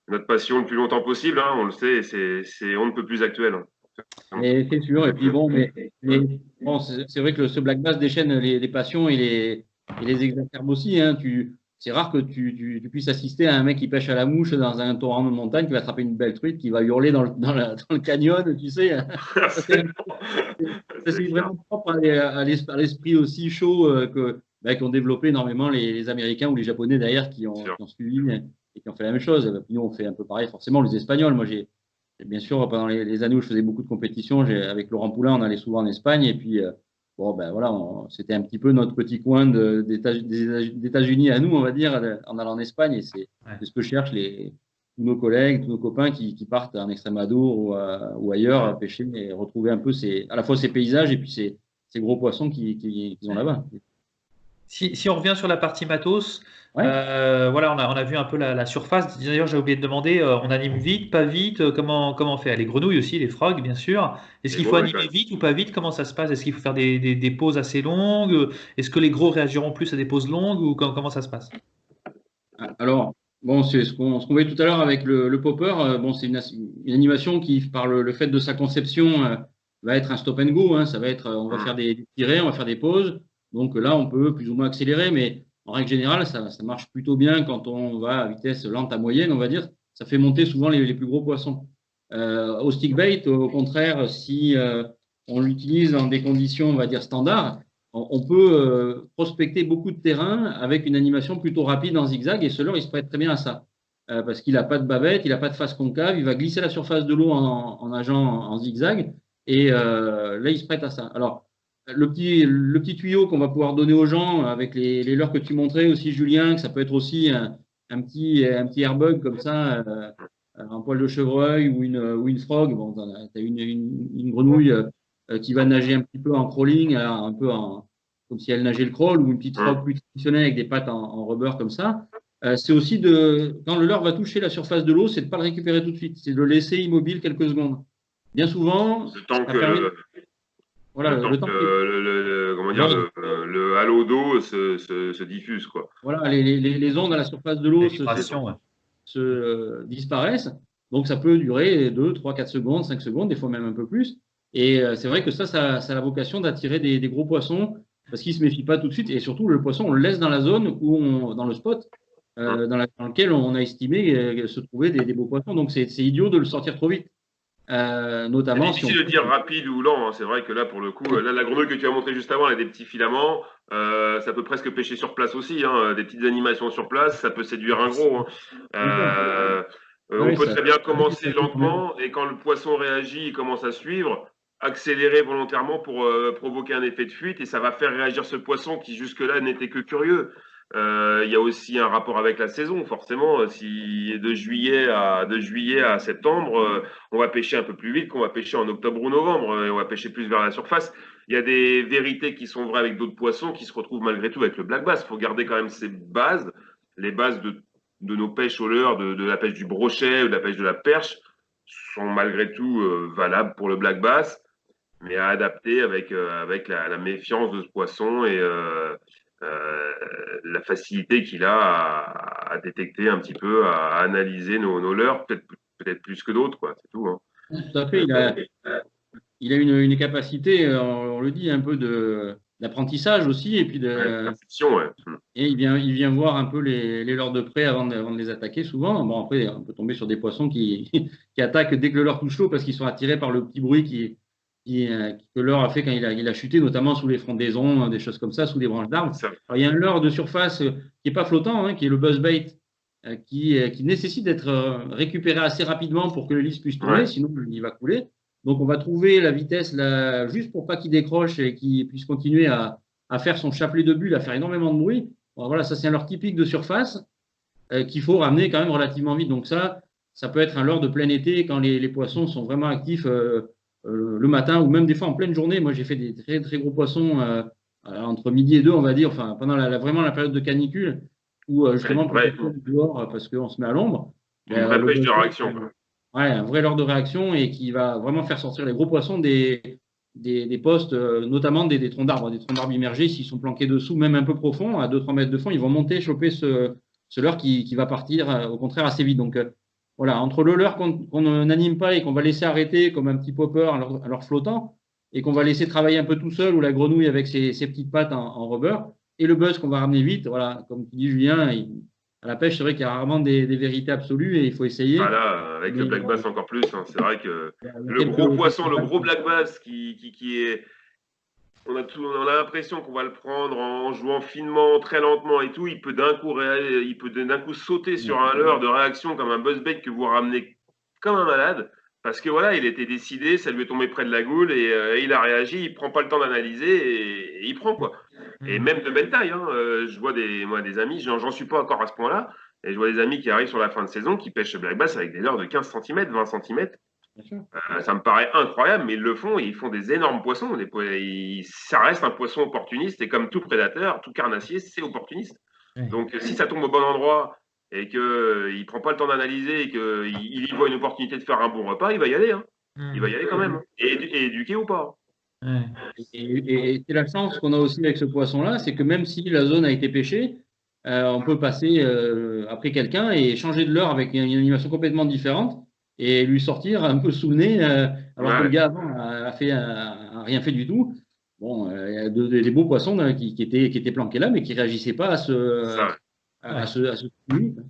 Speaker 2: notre passion le plus longtemps possible. Hein, on le sait, c'est on ne peut plus actuel. Hein.
Speaker 3: Et c'est sûr. Et puis bon, mais bon, c'est vrai que ce Black Bass déchaîne les passions et les exacerbe aussi. Hein. C'est rare que tu puisses assister à un mec qui pêche à la mouche dans un torrent de montagne, qui va attraper une belle truite, qui va hurler dans le canyon, tu sais. Ça, c'est vraiment propre à l'esprit aussi chaud qu'ont développé énormément les Américains ou les Japonais d'ailleurs qui ont suivi et qui ont fait la même chose. Nous, on fait un peu pareil, forcément, les Espagnols. Moi, bien sûr, pendant les années où je faisais beaucoup de compétitions, avec Laurent Poulain, on allait souvent en Espagne. Et puis, bon, ben voilà, c'était un petit peu notre petit coin des États-Unis à nous, on va dire, en allant en Espagne. Et c'est ce que cherchent tous nos collègues, tous nos copains qui partent en Extrémadure ou ailleurs à pêcher et retrouver un peu à la fois ces paysages et puis ces gros poissons qu'ils ont là-bas.
Speaker 1: Si on revient sur la partie matos,
Speaker 3: Ouais.
Speaker 1: voilà, on a vu un peu la surface. D'ailleurs, j'ai oublié de demander, on anime vite, pas vite, comment on fait? Les grenouilles aussi, les frogs, bien sûr. Est-ce
Speaker 2: Et
Speaker 1: qu'il faut
Speaker 2: bon,
Speaker 1: animer vite ou pas vite? Comment ça se passe? Est-ce qu'il faut faire des pauses assez longues? Est-ce que les gros réagiront plus à des pauses longues ou comment ça se passe?
Speaker 3: Alors, bon, c'est ce qu'on voyait tout à l'heure avec le popper. Bon, c'est une animation qui, par le fait de sa conception, va être un stop and go. Hein. Ça va être, on va faire des tirets, on va faire des pauses. Donc là, on peut plus ou moins accélérer, mais en règle générale, ça marche plutôt bien quand on va à vitesse lente à moyenne, on va dire. Ça fait monter souvent les plus gros poissons. Au stick bait, au contraire, si on l'utilise dans des conditions, on va dire, standards, on peut prospecter beaucoup de terrain avec une animation plutôt rapide en zigzag et ce leurre, il se prête très bien à ça. Parce qu'il n'a pas de bavette, il n'a pas de face concave, il va glisser à la surface de l'eau en nageant en zigzag et là, il se prête à ça. Alors, le petit tuyau qu'on va pouvoir donner aux gens avec les leurres que tu montrais aussi, Julien, que ça peut être aussi un petit airbug comme ça, un poil de chevreuil ou une frog. Bon, tu as une grenouille qui va nager un petit peu en crawling, un peu comme si elle nageait le crawl, ou une petite frog plus traditionnelle avec des pattes en rubber comme ça. C'est aussi quand le leurre va toucher la surface de l'eau, c'est de ne pas le récupérer tout de suite, c'est de le laisser immobile quelques secondes. Bien souvent,
Speaker 2: le temps
Speaker 3: ça
Speaker 2: que
Speaker 3: permet. Voilà,
Speaker 2: le temps
Speaker 3: le temps
Speaker 2: que
Speaker 3: que
Speaker 2: comment dire,
Speaker 3: l'onde,
Speaker 2: le halo d'eau se diffuse, quoi.
Speaker 3: voilà, les ondes à la surface de l'eau
Speaker 1: Les vibrations, ouais.
Speaker 3: disparaissent. Donc, ça peut durer 2, 3, 4 secondes, 5 secondes, des fois même un peu plus. Et c'est vrai que ça a la vocation d'attirer des gros poissons parce qu'il ne se méfie pas tout de suite. Et surtout, le poisson, on le laisse dans la zone dans le spot, dans lequel on a estimé se trouver des beaux poissons. Donc, c'est idiot de le sortir trop vite. Notamment
Speaker 2: c'est difficile de dire rapide ou lent. Hein. C'est vrai que là, pour le coup, là, la grenouille que tu as montré juste avant, elle a des petits filaments. Ça peut presque pêcher sur place aussi. Hein. Des petites animations sur place, ça peut séduire un gros. Hein. On peut très bien commencer lentement et quand le poisson réagit, il commence à suivre, accélérer volontairement pour provoquer un effet de fuite et ça va faire réagir ce poisson qui jusque-là n'était que curieux. Il y a aussi un rapport avec la saison, forcément. Si de juillet à septembre, on va pêcher un peu plus vite qu'on va pêcher en octobre ou novembre, et on va pêcher plus vers la surface. Il y a des vérités qui sont vraies avec d'autres poissons qui se retrouvent malgré tout avec le black bass. Il faut garder quand même ces bases, les bases de nos pêches au leurre, de la pêche du brochet ou de la pêche de la perche, sont malgré tout valables pour le black bass, mais à adapter avec la méfiance de ce poisson et la facilité qu'il a à détecter un petit peu, à analyser nos leurres, peut-être plus que d'autres, quoi. C'est tout. Hein.
Speaker 3: Tout à fait. Il a une capacité, on le dit, un peu d'apprentissage aussi, et puis
Speaker 2: ouais.
Speaker 3: Et il vient voir un peu les leurres de près avant de les attaquer souvent. Bon, après, on peut tomber sur des poissons qui attaquent dès que le leurre touche l'eau parce qu'ils sont attirés par le petit bruit que le leurre a fait quand il a chuté, notamment sous les frondaisons, des choses comme ça, sous les branches d'arbres. Il y a un leurre de surface qui n'est pas flottant, hein, qui est le buzzbait, qui nécessite d'être récupéré assez rapidement pour que le lisse puisse tourner, sinon il va couler. Donc, on va trouver la vitesse là, juste pour pas qu'il décroche et qu'il puisse continuer à faire son chapelet de bulles, à faire énormément de bruit. Bon, voilà, ça, c'est un leurre typique de surface qu'il faut ramener quand même relativement vite. Donc, ça peut être un leurre de plein été quand les poissons sont vraiment actifs le matin ou même des fois en pleine journée. Moi, j'ai fait des très, très gros poissons entre midi et 2, on va dire, enfin, pendant vraiment la période de canicule où justement, pour dehors parce qu'on se met à l'ombre.
Speaker 2: Une vraie pêche de réaction.
Speaker 3: Ouais, un vrai leurre de réaction et qui va vraiment faire sortir les gros poissons des postes, notamment des troncs d'arbres immergés, s'ils sont planqués dessous, même un peu profond, à 2-3 mètres de fond, ils vont monter, choper ce leurre qui va partir au contraire assez vite. Donc voilà, entre le leurre qu'on n'anime pas et qu'on va laisser arrêter comme un petit popper à leur flottant et qu'on va laisser travailler un peu tout seul, ou la grenouille avec ses petites pattes en rubber, et le buzz qu'on va ramener vite, voilà, comme tu dis Julien, à la pêche, c'est vrai qu'il y a rarement des vérités absolues et il faut essayer.
Speaker 2: Voilà, avec le black bass encore plus. Hein. C'est vrai que le gros poisson, le gros black bass qui est. On a l'impression qu'on va le prendre en jouant finement, très lentement et tout. Il peut d'un coup sauter sur un leurre de réaction comme un buzzbait que vous ramenez comme un malade. Parce que voilà, il était décidé, ça lui est tombé près de la goule et il a réagi, il prend pas le temps d'analyser et il prend quoi. Et même de belle taille. Hein. Je vois des amis, j'en suis pas encore à ce point-là, et je vois des amis qui arrivent sur la fin de saison qui pêchent le black bass avec des leurres de 15 cm, 20 cm. Ça me paraît incroyable, mais ils le font, ils font des énormes poissons. Ça reste un poisson opportuniste et comme tout prédateur, tout carnassier, c'est opportuniste. Donc si ça tombe au bon endroit et qu'il ne prend pas le temps d'analyser et qu'il y voit une opportunité de faire un bon repas, il va y aller. Hein. Il va y aller quand même. Et éduqué ou pas.
Speaker 3: Et c'est la chance qu'on a aussi avec ce poisson-là, c'est que même si la zone a été pêchée, on peut passer après quelqu'un et changer de leurre avec une animation complètement différente et lui sortir un peu sous le nez, alors que le gars avant a rien fait du tout. Bon, il y a des beaux poissons qui étaient planqués là, mais qui ne réagissaient pas à ce limite.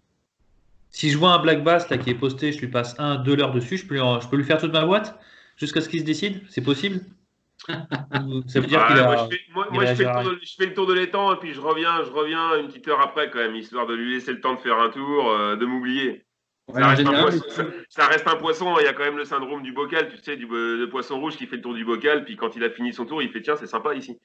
Speaker 1: Si je vois un black bass là, qui est posté, je lui passe 1-2 leurres dessus, je peux lui faire toute ma boîte jusqu'à ce qu'il se décide? C'est possible? Ça veut dire qu'il a.
Speaker 2: Je fais le tour de l'étang et puis je reviens une petite heure après quand même, histoire de lui laisser le temps de faire un tour, de m'oublier. Ouais, ça reste un poisson, il y a quand même le syndrome du bocal, tu sais, le poisson rouge qui fait le tour du bocal, puis quand il a fini son tour, il fait tiens, c'est sympa ici.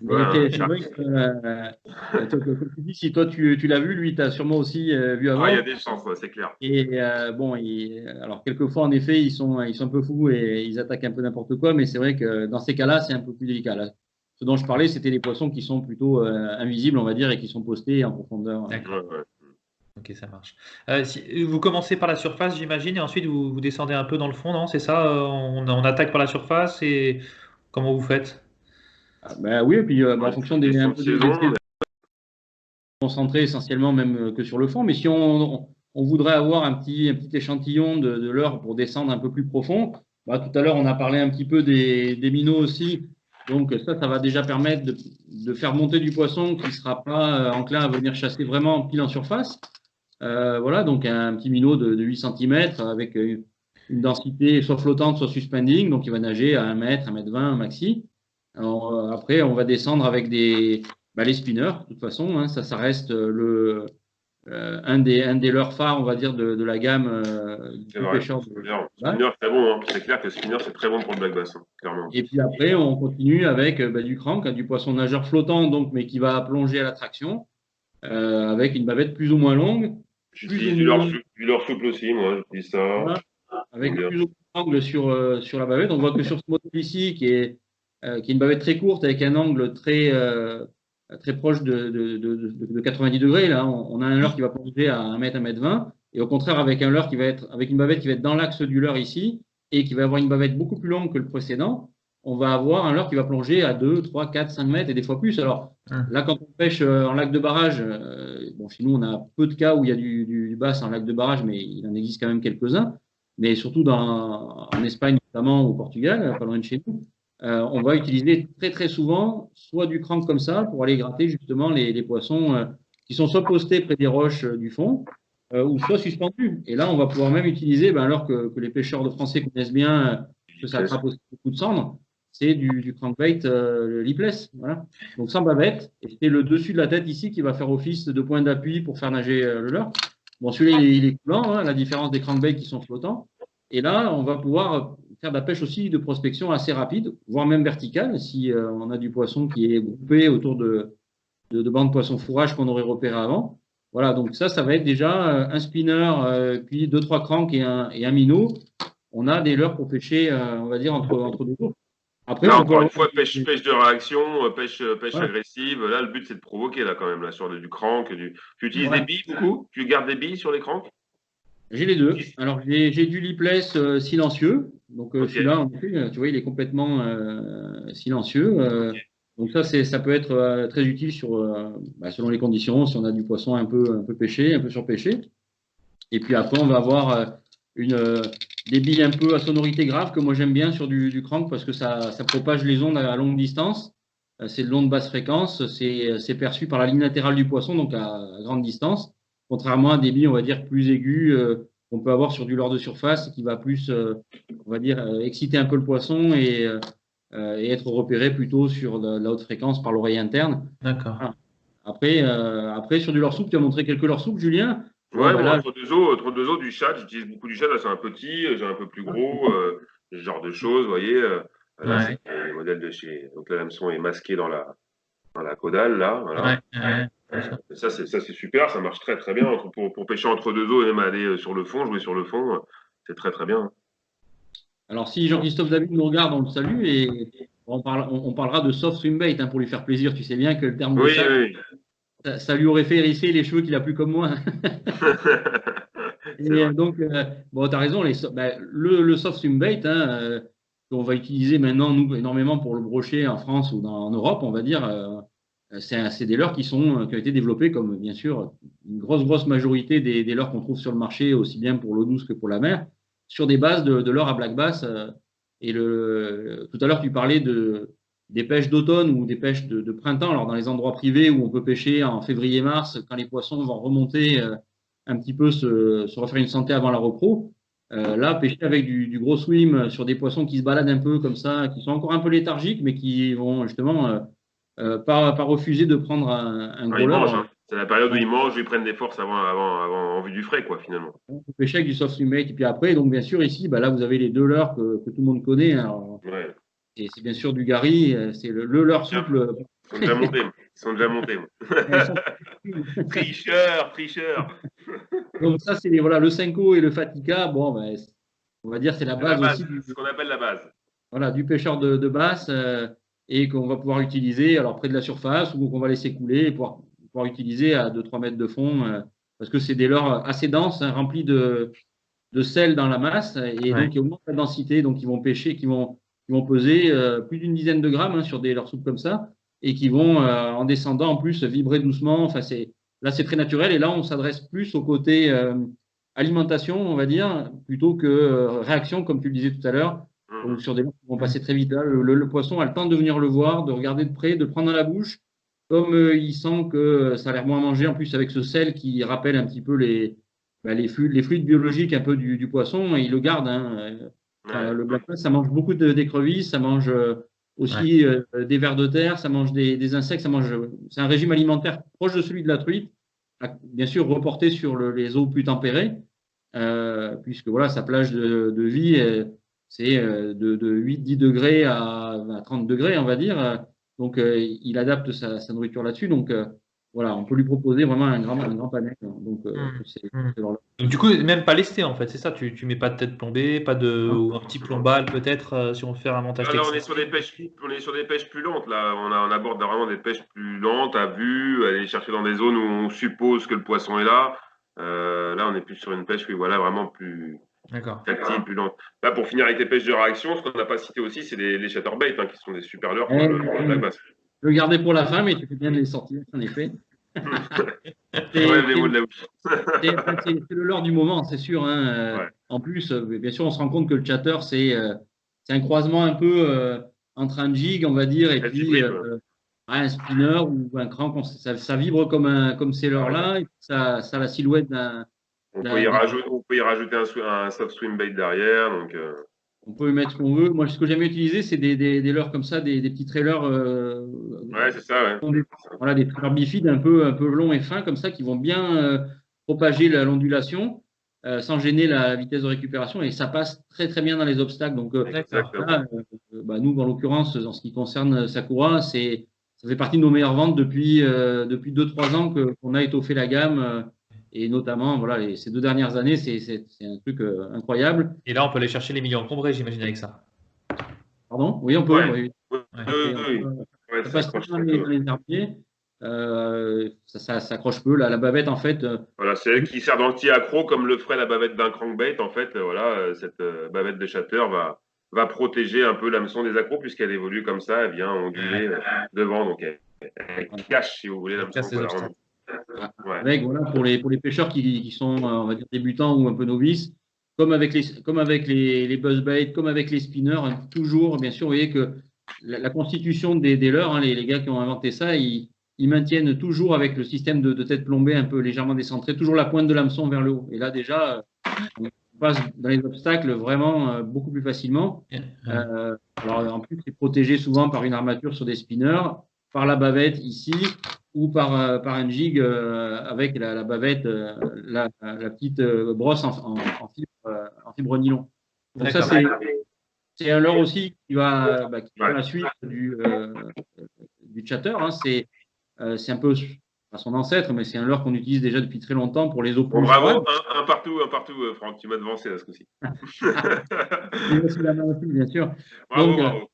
Speaker 3: Voilà, c'est vrai que, comme tu dis, si toi tu l'as vu, lui, tu as sûrement aussi vu avant.
Speaker 2: Ah, il y a des chances, c'est clair.
Speaker 3: Et alors, quelquefois, en effet, ils sont un peu fous et ils attaquent un peu n'importe quoi, mais c'est vrai que dans ces cas-là, c'est un peu plus délicat. Là. Ce dont je parlais, c'était les poissons qui sont plutôt invisibles, on va dire, et qui sont postés en profondeur.
Speaker 1: D'accord. Ok, ça marche. Vous commencez par la surface, j'imagine, et ensuite vous descendez un peu dans le fond, non? C'est ça? On attaque par la surface et comment vous faites?
Speaker 3: Oui, et puis en fonction des concentré essentiellement même que sur le fond, mais si on voudrait avoir un petit échantillon de leurre pour descendre un peu plus profond, tout à l'heure on a parlé un petit peu des minots aussi, Donc ça va déjà permettre de faire monter du poisson qui ne sera pas enclin à venir chasser vraiment pile en surface. Voilà, donc un petit minot de 8 cm avec une densité soit flottante, soit suspending. Donc il va nager à 1 mètre, 1 mètre 20 maxi. Alors, après, on va descendre avec les spinners. De toute façon, hein, ça reste un des leurres phares, on va dire, de la gamme du pêcheur.
Speaker 2: Spinner, c'est bon. Hein. C'est clair que spinner, c'est très bon pour le black bass, hein, clairement.
Speaker 3: Et puis après, on continue avec du crank, hein, du poisson nageur flottant, donc, mais qui va plonger à la traction, avec une bavette plus ou moins longue.
Speaker 2: J'utilise du leurre souple aussi, moi, j'utilise ça.
Speaker 3: Voilà. Avec plus ou moins d'angle sur la bavette. On voit que sur ce modèle ici, qui est une bavette très courte, avec un angle très proche de 90 degrés, là, on a un leurre qui va plonger à 1 mètre, 1 mètre 20. Et au contraire, avec un leurre qui va être, avec une bavette qui va être dans l'axe du leurre ici, et qui va avoir une bavette beaucoup plus longue que le précédent, on va avoir un leurre qui va plonger à 2, 3, 4, 5 mètres et des fois plus. Alors là, quand on pêche en lac de barrage, bon, chez nous, on a peu de cas où il y a du bass en lac de barrage, mais il en existe quand même quelques-uns. Mais surtout en Espagne, notamment au Portugal, pas loin de chez nous, on va utiliser très très souvent soit du crank comme ça pour aller gratter justement les poissons qui sont soit postés près des roches du fond, ou soit suspendus. Et là, on va pouvoir même utiliser, alors que les pêcheurs de français connaissent bien, que ça attrape aussi beaucoup de cendres, c'est du crankbait lipless. Voilà. Donc sans bavette, et c'est le dessus de la tête ici qui va faire office de point d'appui pour faire nager le leurre. Bon, celui-là, il est coulant, hein, à la différence des crankbaits qui sont flottants. Et là, on va pouvoir faire de la pêche aussi de prospection assez rapide, voire même verticale, si on a du poisson qui est groupé autour de bancs de poissons fourrage qu'on aurait repéré avant. Voilà, donc ça va être déjà un spinner, puis 2-3 cranks et un minot. On a des leurres pour pêcher, on va dire, entre deux jours.
Speaker 2: Après, là, encore une fois, pêche de réaction, pêche agressive. Là, le but, c'est de provoquer, là, quand même, là, sur du crank. Tu utilises des billes beaucoup? Tu gardes des billes sur les cranks?
Speaker 3: J'ai les deux. Alors, j'ai du lipless silencieux. Donc, celui-là, tu vois, il est complètement silencieux. Donc, ça peut être très utile selon les conditions, si on a du poisson un peu pêché, un peu surpêché. Et puis après, on va avoir des billes un peu à sonorité grave que moi j'aime bien sur du crank parce que ça propage les ondes à longue distance. C'est de l'onde basse fréquence, c'est perçu par la ligne latérale du poisson, donc à grande distance, contrairement à des billes, on va dire, plus aiguës qu'on peut avoir sur du leurre de surface qui va plus, on va dire, exciter un peu le poisson et être repéré plutôt sur la haute fréquence par l'oreille interne.
Speaker 1: D'accord.
Speaker 3: Voilà. Après, sur du leurre souple, tu as montré quelques leurres souples, Julien.
Speaker 2: Ouais, entre deux eaux, du chat, j'utilise beaucoup du chat. Là, c'est un petit, j'ai un peu plus gros, ce genre de choses, vous voyez. Là, c'est le modèle de chez. Donc, l'hameçon est masqué dans la caudale, là. Voilà. Ça, c'est super, ça marche très, très bien. Pour pêcher entre deux eaux et même aller sur le fond, jouer sur le fond, c'est très, très bien.
Speaker 3: Alors, si Jean-Christophe David nous regarde, on le salue et on parlera de soft swim bait pour lui faire plaisir. Tu sais bien que le terme de ça lui aurait fait hérisser les cheveux qu'il a plus comme moi. Et donc, bon, tu as raison, le soft swim bait, qu'on va utiliser maintenant, nous, énormément pour le brochet en France ou en Europe, on va dire, c'est des leurres qui ont été développés comme, bien sûr, une grosse majorité des leurres qu'on trouve sur le marché, aussi bien pour l'eau douce que pour la mer, sur des bases de leurres à black bass. Tout à l'heure, tu parlais des pêches d'automne ou des pêches de printemps. Alors, dans les endroits privés où on peut pêcher en février-mars, quand les poissons vont remonter un petit peu, se refaire une santé avant la repro, là, pêcher avec du gros swim sur des poissons qui se baladent un peu comme ça, qui sont encore un peu léthargiques, mais qui vont justement pas refuser de prendre un gros leurre.
Speaker 2: C'est la période où ils mangent, ils prennent des forces avant en vue du frais, quoi, finalement.
Speaker 3: On peut pêcher avec du soft swim bait. Et puis après, donc bien sûr, ici, là, vous avez les deux leurres que tout le monde connaît. Alors, et c'est bien sûr du Gary, c'est le leurre souple.
Speaker 2: Ils sont déjà montés. Tricheur.
Speaker 3: Donc ça, c'est le Senko et le Fatica. Bon, on va dire c'est la base aussi.
Speaker 2: Ce qu'on appelle la base.
Speaker 3: Voilà, du pêcheur de basse et qu'on va pouvoir utiliser alors près de la surface ou qu'on va laisser couler et pouvoir utiliser à 2-3 mètres de fond parce que c'est des leurres assez denses, remplis de sel dans la masse et donc ils augmentent la densité. Donc ils vont pêcher, qui vont peser plus d'une dizaine de grammes sur des leurres souples comme ça et qui vont, en descendant en plus, vibrer doucement. Enfin, là, c'est très naturel. Et là, on s'adresse plus au côté alimentation, on va dire, plutôt que réaction, comme tu le disais tout à l'heure. Donc, sur des leurres qui vont passer très vite. Là, le poisson a le temps de venir le voir, de regarder de près, de le prendre dans la bouche. Comme il sent que ça a l'air moins à manger, en plus avec ce sel qui rappelle un petit peu les fluides biologiques un peu du poisson, et il le garde. Hein. Le black bass, ça mange beaucoup d'écrevisses, ça mange aussi des vers de terre, ça mange des insectes, c'est un régime alimentaire proche de celui de la truite, bien sûr reporté sur les eaux plus tempérées, puisque voilà, sa plage de vie, c'est de 8-10 degrés à 30 degrés, on va dire. Donc, il adapte sa nourriture là-dessus. Donc, voilà, on peut lui proposer vraiment un grand panel. Donc,
Speaker 1: Donc, du coup, même pas lesté en fait, c'est ça. Tu mets pas de tête plombée, pas de ou un petit plombal peut-être si on veut faire un montage
Speaker 2: Là,
Speaker 1: textile.
Speaker 2: on est sur des pêches plus lentes. Là, on aborde vraiment des pêches plus lentes à vue, aller chercher dans des zones où on suppose que le poisson est là. Là, on est plus sur une pêche, oui, voilà, vraiment plus tactile, plus lente. Là, pour finir avec les pêches de réaction, ce qu'on n'a pas cité aussi, c'est les chatterbaits, qui sont des super leurres pour le black bass.
Speaker 3: Je le gardais pour la fin, mais tu fais bien de les sortir, en effet. C'est le leurre du moment, c'est sûr. Hein. En plus, bien sûr, on se rend compte que le chatter, c'est un croisement un peu entre un jig, on va dire, et puis un spinner ou un crank. Ça vibre comme ces leurres-là, et puis ça a la silhouette d'un.
Speaker 2: On peut y rajouter un soft swim bait derrière. Donc,
Speaker 3: on peut y mettre ce qu'on veut. Moi, ce que j'aime utiliser, c'est des leurres comme ça, des petits trailers.
Speaker 2: Ouais, c'est ça, ouais.
Speaker 3: Voilà, des trailers bifides un peu longs et fins, comme ça, qui vont bien propager l'ondulation sans gêner la vitesse de récupération. Et ça passe très, très bien dans les obstacles. Donc, là, nous, en l'occurrence, en ce qui concerne Sakura, ça fait partie de nos meilleures ventes depuis 2-3 ans qu'on a étoffé la gamme. Et notamment, voilà, ces 2 dernières années, c'est un truc incroyable.
Speaker 1: Et là, on peut aller chercher les milieux encombrés, j'imagine, avec ça.
Speaker 3: Pardon? Oui, on peut.
Speaker 2: Oui.
Speaker 3: Ça passe dans les herbiers. Ça s'accroche peu. La bavette, en fait.
Speaker 2: Voilà, c'est elle qui sert d'anti-accro comme le ferait la bavette d'un crankbait. En fait, voilà, cette bavette de chatter va protéger un peu l'hameçon des accros puisqu'elle évolue comme ça. Elle vient onduler devant. Donc, elle cache, si vous voulez, l'hameçon.
Speaker 3: Avec, voilà, pour les pêcheurs qui sont, on va dire, débutants ou un peu novices, comme avec les buzzbaits, comme avec les spinners, toujours, bien sûr, vous voyez que la constitution des leurres, hein, les gars qui ont inventé ça, ils maintiennent toujours avec le système de tête plombée un peu légèrement décentré, toujours la pointe de l'hameçon vers le haut. Et là, déjà, on passe dans les obstacles vraiment beaucoup plus facilement. Alors, en plus, c'est protégé souvent par une armature sur des spinners, par la bavette ici, ou par un jig avec la bavette, la petite brosse en fibre nylon. Donc ça, c'est un leurre aussi qui va à la suite du chatter. Hein. C'est un peu pas son ancêtre, mais c'est un leurre qu'on utilise déjà depuis très longtemps pour les eaux plus
Speaker 2: bravo, un partout, Franck, tu m'as devancé là ce coup-ci.
Speaker 3: C'est la main aussi, bien sûr.
Speaker 2: Bravo,
Speaker 3: donc,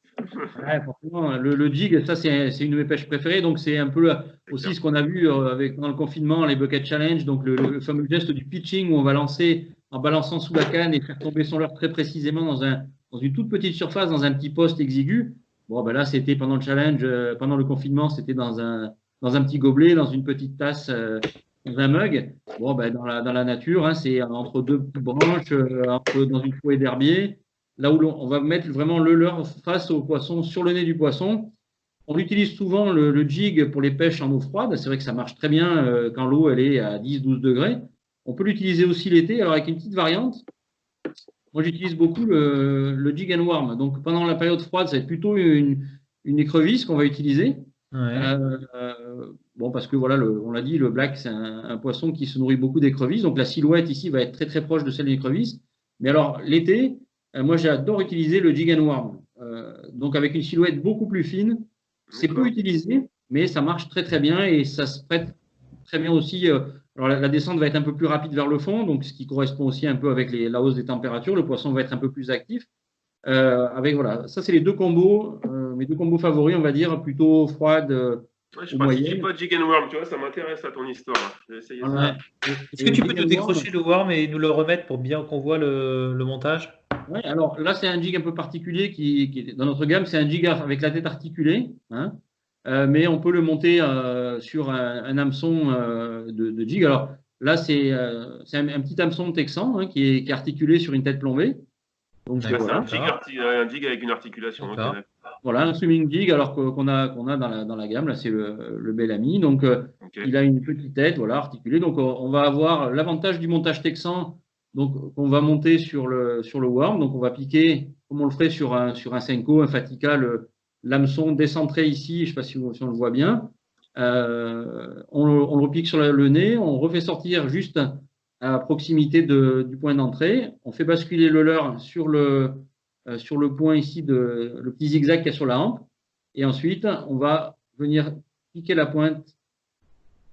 Speaker 3: forcément, le jig, ça c'est une de mes pêches préférées, donc c'est un peu aussi ce qu'on a vu dans le confinement, les bucket challenge, donc le fameux geste du pitching où on va lancer en balançant sous la canne et faire tomber son leurre très précisément dans une toute petite surface, dans un petit poste exigu. Bon, là c'était pendant le challenge, pendant le confinement, c'était dans un petit gobelet, dans une petite tasse, dans un mug. Bon, dans la nature, hein, c'est entre 2 petites branches, dans une fouée d'herbier. Là où on va mettre vraiment le leurre face au poisson, sur le nez du poisson. On utilise souvent le jig pour les pêches en eau froide. C'est vrai que ça marche très bien quand l'eau elle est à 10-12 degrés. On peut l'utiliser aussi l'été, alors avec une petite variante. Moi, j'utilise beaucoup le jig and worm. Donc, pendant la période froide, ça va être plutôt une écrevisse qu'on va utiliser. Parce que voilà, on l'a dit, le black, c'est un poisson qui se nourrit beaucoup d'écrevisses. Donc, la silhouette ici va être très très proche de celle d'une écrevisse. Mais alors, l'été, moi, j'adore utiliser le jig and worm. Donc, avec une silhouette beaucoup plus fine, c'est peu utilisé, mais ça marche très très bien et ça se prête très bien aussi. Alors, la descente va être un peu plus rapide vers le fond, donc ce qui correspond aussi un peu avec la hausse des températures. Le poisson va être un peu plus actif. Voilà, ça c'est les 2 combos, mes 2 combos favoris, on va dire, plutôt froide.
Speaker 2: Je participe pas de jig and worm, tu vois, ça m'intéresse à ton histoire. Je vais essayer ça.
Speaker 1: Est-ce que tu peux nous décrocher le worm et nous le remettre pour bien qu'on voit le montage?
Speaker 3: Oui, alors là c'est un jig un peu particulier qui est dans notre gamme, c'est un jig avec la tête articulée, hein, mais on peut le monter sur un hameçon de jig. Alors là c'est un petit hameçon texan, hein, qui est articulé sur une tête plombée. Donc
Speaker 1: D'accord.
Speaker 3: voilà.
Speaker 2: Un jig avec une articulation. Ok,
Speaker 1: D'accord.
Speaker 2: d'accord.
Speaker 3: Voilà, un swimming jig, alors qu'on a dans la gamme, là, c'est le Bellamy. Donc,
Speaker 2: Ok.
Speaker 3: il a une petite tête, voilà, articulée. Donc, on va avoir l'avantage du montage texan, donc, qu'on va monter sur le worm. Donc, on va piquer, comme on le ferait sur un Senko, un Fatica, l'hameçon décentré ici, je ne sais pas si on le voit bien. On le repique sur le nez, on refait sortir juste à proximité du point d'entrée. On fait basculer le leurre sur le point ici, le petit zigzag qu'il y a sur la hampe. Et ensuite, on va venir piquer la pointe,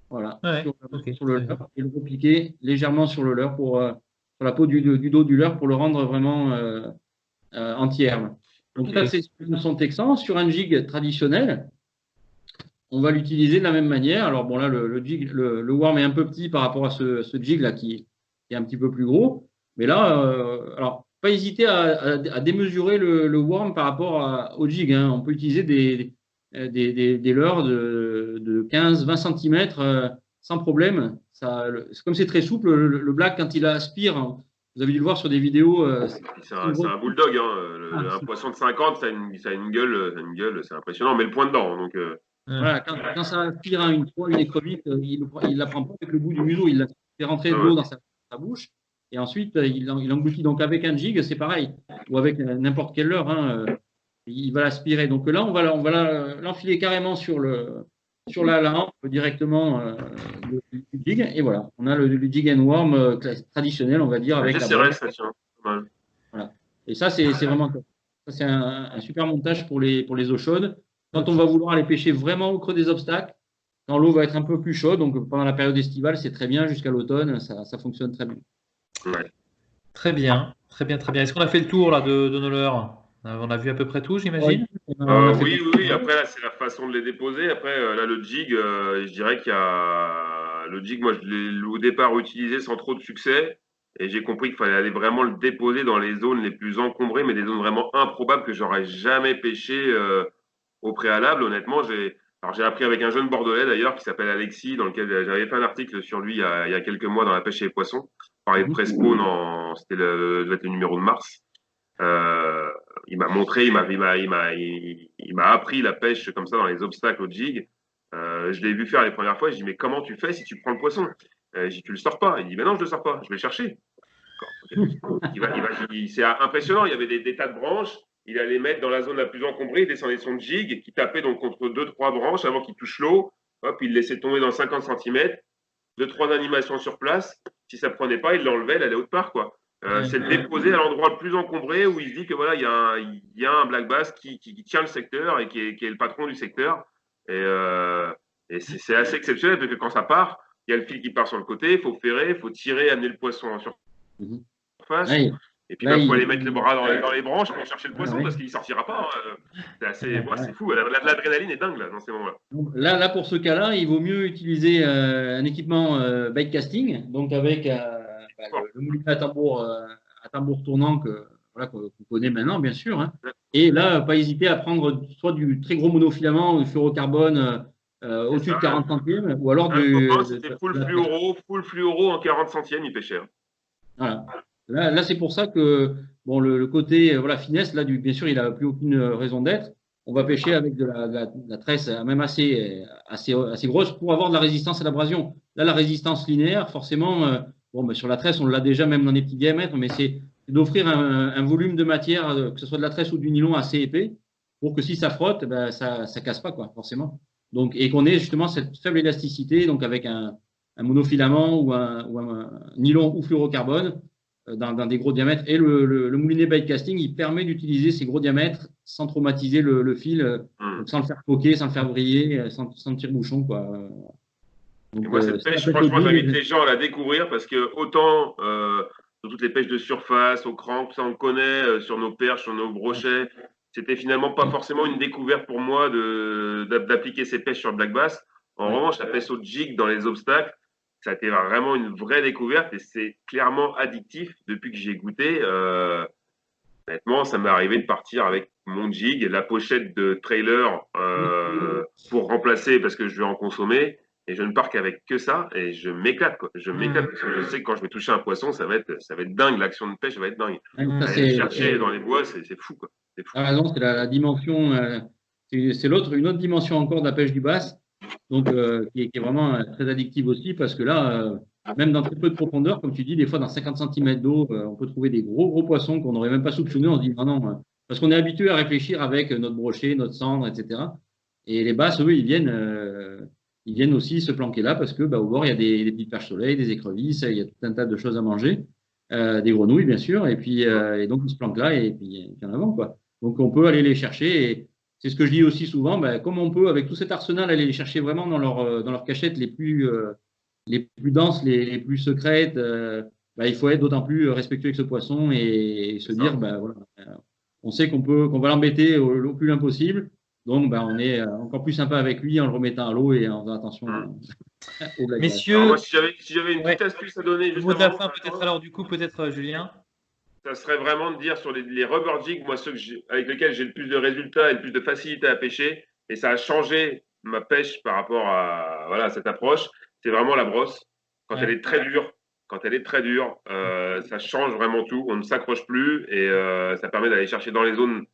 Speaker 3: voilà,
Speaker 1: Ouais,
Speaker 3: sur
Speaker 1: ok,
Speaker 3: le
Speaker 1: très bien.
Speaker 3: leurre et le repiquer légèrement sur le leurre, sur la peau du dos du leurre pour le rendre vraiment entière. Donc,
Speaker 1: Ok.
Speaker 3: ça, c'est son texan. Sur un jig traditionnel, on va l'utiliser de la même manière. Alors, bon, là, le worm est un peu petit par rapport à ce jig-là qui est un petit peu plus gros. Mais là, alors, pas hésiter à démesurer le worm par rapport au jig, hein. On peut utiliser des leurres de 15-20 cm sans problème. Comme c'est très souple, le black, quand il aspire, hein, vous avez dû le voir sur des vidéos.
Speaker 2: C'est un bulldog. Hein. Un poisson de 50, ça a une gueule, c'est impressionnant. Mais le point dedans. Donc,
Speaker 3: voilà, quand ça aspire à une écrevisse, il ne la prend pas avec le bout du museau, il la fait rentrer de l'eau dans sa bouche et ensuite il engloutit. Donc avec un jig, c'est pareil, ou avec n'importe quelle leurre, hein, il va l'aspirer. Donc là, on va l'enfiler carrément sur la hampe directement du jig et voilà, on a le jig and worm traditionnel, on va dire, avec la broche.
Speaker 2: GCRS, ça tient. Mal.
Speaker 3: Voilà. Et ça, c'est vraiment top. Ça, c'est un super montage pour les eaux chaudes. Quand
Speaker 1: Ok.
Speaker 3: on va vouloir aller pêcher vraiment au creux des obstacles, quand l'eau va être un peu plus chaude, donc pendant la période estivale, c'est très bien, jusqu'à l'automne, ça fonctionne très bien.
Speaker 2: Ouais.
Speaker 1: Très bien, très bien, très bien. Est-ce qu'on a fait le tour là de nos leurres? On a vu à peu près tout,
Speaker 3: Ouais,
Speaker 1: j'imagine?
Speaker 3: on a fait
Speaker 2: Oui,
Speaker 3: bon.
Speaker 2: oui, oui. Après, là, c'est la façon de les déposer. Après, là, le jig, je dirais qu'il y a. Le jig, moi, je l'ai au départ utilisé sans trop de succès. Et j'ai compris qu'il fallait aller vraiment le déposer dans les zones les plus encombrées, mais des zones vraiment improbables que j'aurais jamais pêché au préalable. Honnêtement, j'ai appris avec un jeune Bordelais d'ailleurs qui s'appelle Alexis, dans lequel j'avais fait un article sur lui il y a quelques mois dans la pêche et les poissons. On parlait de Prespawn, c'était devait être le numéro de mars. Euh, il m'a montré, il m'a appris la pêche comme ça dans les obstacles au jig. Je l'ai vu faire les premières fois. Je dis mais comment tu fais si tu prends le poisson? Je dis tu le sors pas. Il dit mais non je le sors pas. Je vais le chercher. Okay. C'est impressionnant. Il y avait des tas de branches. Il allait mettre dans la zone la plus encombrée. Il descendait son jig qui tapait donc contre 2-3 branches avant qu'il touche l'eau. Hop, il laissait tomber dans 50 cm. 2-3 animations sur place. Si ça prenait pas, il l'enlevait, il allait autre part quoi. C'est de déposer à l'endroit le plus encombré où il se dit que voilà, il y a un black bass qui tient le secteur et qui est le patron du secteur. Et c'est assez exceptionnel parce que quand ça part, il y a le fil qui part sur le côté, il faut ferrer, il faut tirer, amener le poisson en surface.
Speaker 3: Ouais,
Speaker 2: Et puis,
Speaker 3: là,
Speaker 2: il faut aller mettre le bras dans les branches pour chercher le poisson
Speaker 3: ouais.
Speaker 2: parce qu'il ne sortira pas. C'est
Speaker 3: Ouais.
Speaker 2: fou. L'adrénaline est dingue là, dans ces moments-là.
Speaker 3: Là, pour ce cas-là, il vaut mieux utiliser un équipement bait casting, donc avec le moulinet à tambour tournant voilà, qu'on connaît maintenant, bien sûr, hein. Et là, pas hésiter à prendre soit du très gros monofilament ou du fluorocarbone au-dessus de 40 centièmes, ou alors
Speaker 2: Un copain, c'était full fluoro en 40 centièmes, il pêchait.
Speaker 3: Voilà. Là, c'est pour ça que bon, le côté voilà, finesse, là, bien sûr, il n'a plus aucune raison d'être. On va pêcher avec de la tresse même assez grosse pour avoir de la résistance à l'abrasion. Là, la résistance linéaire, forcément, sur la tresse, on l'a déjà même dans des petits diamètres, mais c'est d'offrir un volume de matière, que ce soit de la tresse ou du nylon, assez épais, pour que si ça frotte, ça ne casse pas, quoi, forcément. Donc, et qu'on ait justement cette faible élasticité, donc avec un monofilament ou un nylon ou fluorocarbone dans des gros diamètres. Et le moulinet bait casting, il permet d'utiliser ces gros diamètres sans traumatiser le fil, donc sans le faire poquer, sans le faire briller, sans tire-bouchon, quoi. Donc,
Speaker 2: et moi, cette pêche, franchement, j'invite les gens à la découvrir parce que autant sur toutes les pêches de surface, au crank, ça on le connaît, sur nos perches, sur nos brochets, c'était finalement pas forcément une découverte pour moi d'appliquer ces pêches sur le black bass. En revanche, la pêche au jig dans les obstacles, ça a été vraiment une vraie découverte et c'est clairement addictif depuis que j'ai goûté. Honnêtement, ça m'est arrivé de partir avec mon jig, la pochette de trailer pour remplacer parce que je vais en consommer. et je ne pars qu'avec que ça et je m'éclate, quoi. Je m'éclate parce que je sais que quand je vais toucher un poisson, ça va être dingue. L'action de pêche va être dingue. Aller le chercher dans les bois, c'est fou, quoi. C'est fou.
Speaker 3: Tu as raison, c'est la dimension, c'est une autre dimension encore de la pêche du bass, donc qui est vraiment très addictive aussi, parce que là, même dans très peu de profondeur, comme tu dis, des fois dans 50 cm d'eau, on peut trouver des gros poissons qu'on n'aurait même pas soupçonnés. On se dit non, parce qu'on est habitué à réfléchir avec notre brochet, notre cendre, etc. Et les basses, eux, ils viennent aussi se planquer là parce que au bord, il y a des petites perches soleil, des écrevisses, il y a tout un tas de choses à manger, des grenouilles, bien sûr, et puis et donc ils se planquent là et puis en avant, quoi. Donc, on peut aller les chercher et c'est ce que je dis aussi souvent, comme on peut, avec tout cet arsenal, aller les chercher vraiment dans leurs cachettes les plus denses, les plus secrètes, il faut être d'autant plus respectueux avec ce poisson et se dire, voilà, on sait qu'on va l'embêter au plus loin possible. Donc, on est encore plus sympa avec lui en le remettant à l'eau et en faisant attention
Speaker 1: aux blagues. Messieurs, alors
Speaker 2: moi, si j'avais une petite astuce à donner,
Speaker 1: le mot de la fin, peut-être alors du coup, peut-être Julien.
Speaker 2: Ça serait vraiment de dire sur les rubber jigs, moi, ceux avec lesquels j'ai le plus de résultats et le plus de facilité à pêcher, et ça a changé ma pêche par rapport à cette approche, c'est vraiment la brosse. Quand elle est très dure, ça change vraiment tout. On ne s'accroche plus et ça permet d'aller chercher dans les zones,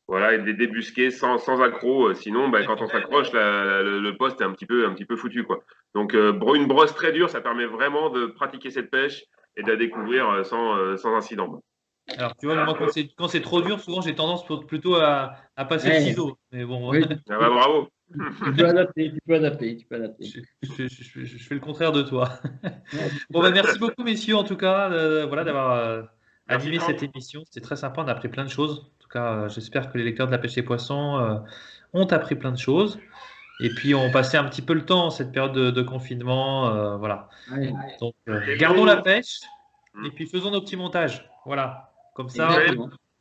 Speaker 2: voilà, et de les débusquer sans accroc. Sinon, quand on s'accroche, le poste est un petit peu foutu, quoi. Donc, une brosse très dure, ça permet vraiment de pratiquer cette pêche et de la découvrir sans incident.
Speaker 1: Alors, tu vois, moi, quand c'est trop dur, souvent, j'ai tendance plutôt à passer le ciseau. Mais bon.
Speaker 2: Oui. Bravo.
Speaker 3: Tu peux adapter.
Speaker 1: Je fais le contraire de toi. Bon, merci beaucoup, messieurs, en tout cas, d'avoir animé cette émission. C'était très sympa, on a appris plein de choses. En tout cas, j'espère que les lecteurs de la pêche et poissons ont appris plein de choses. Et puis, on passait un petit peu le temps, cette période de confinement. Voilà.
Speaker 3: Ouais.
Speaker 1: Donc, gardons la pêche et puis faisons nos petits montages. Voilà. Comme ça.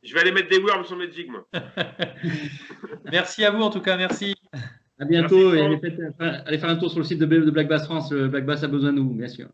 Speaker 2: Je vais aller mettre des worms sur mes jigs, moi.
Speaker 1: Merci à vous, en tout cas. Merci.
Speaker 3: À bientôt. Merci, et allez faire un tour sur le site de Black Bass France. Black Bass a besoin de nous, bien sûr.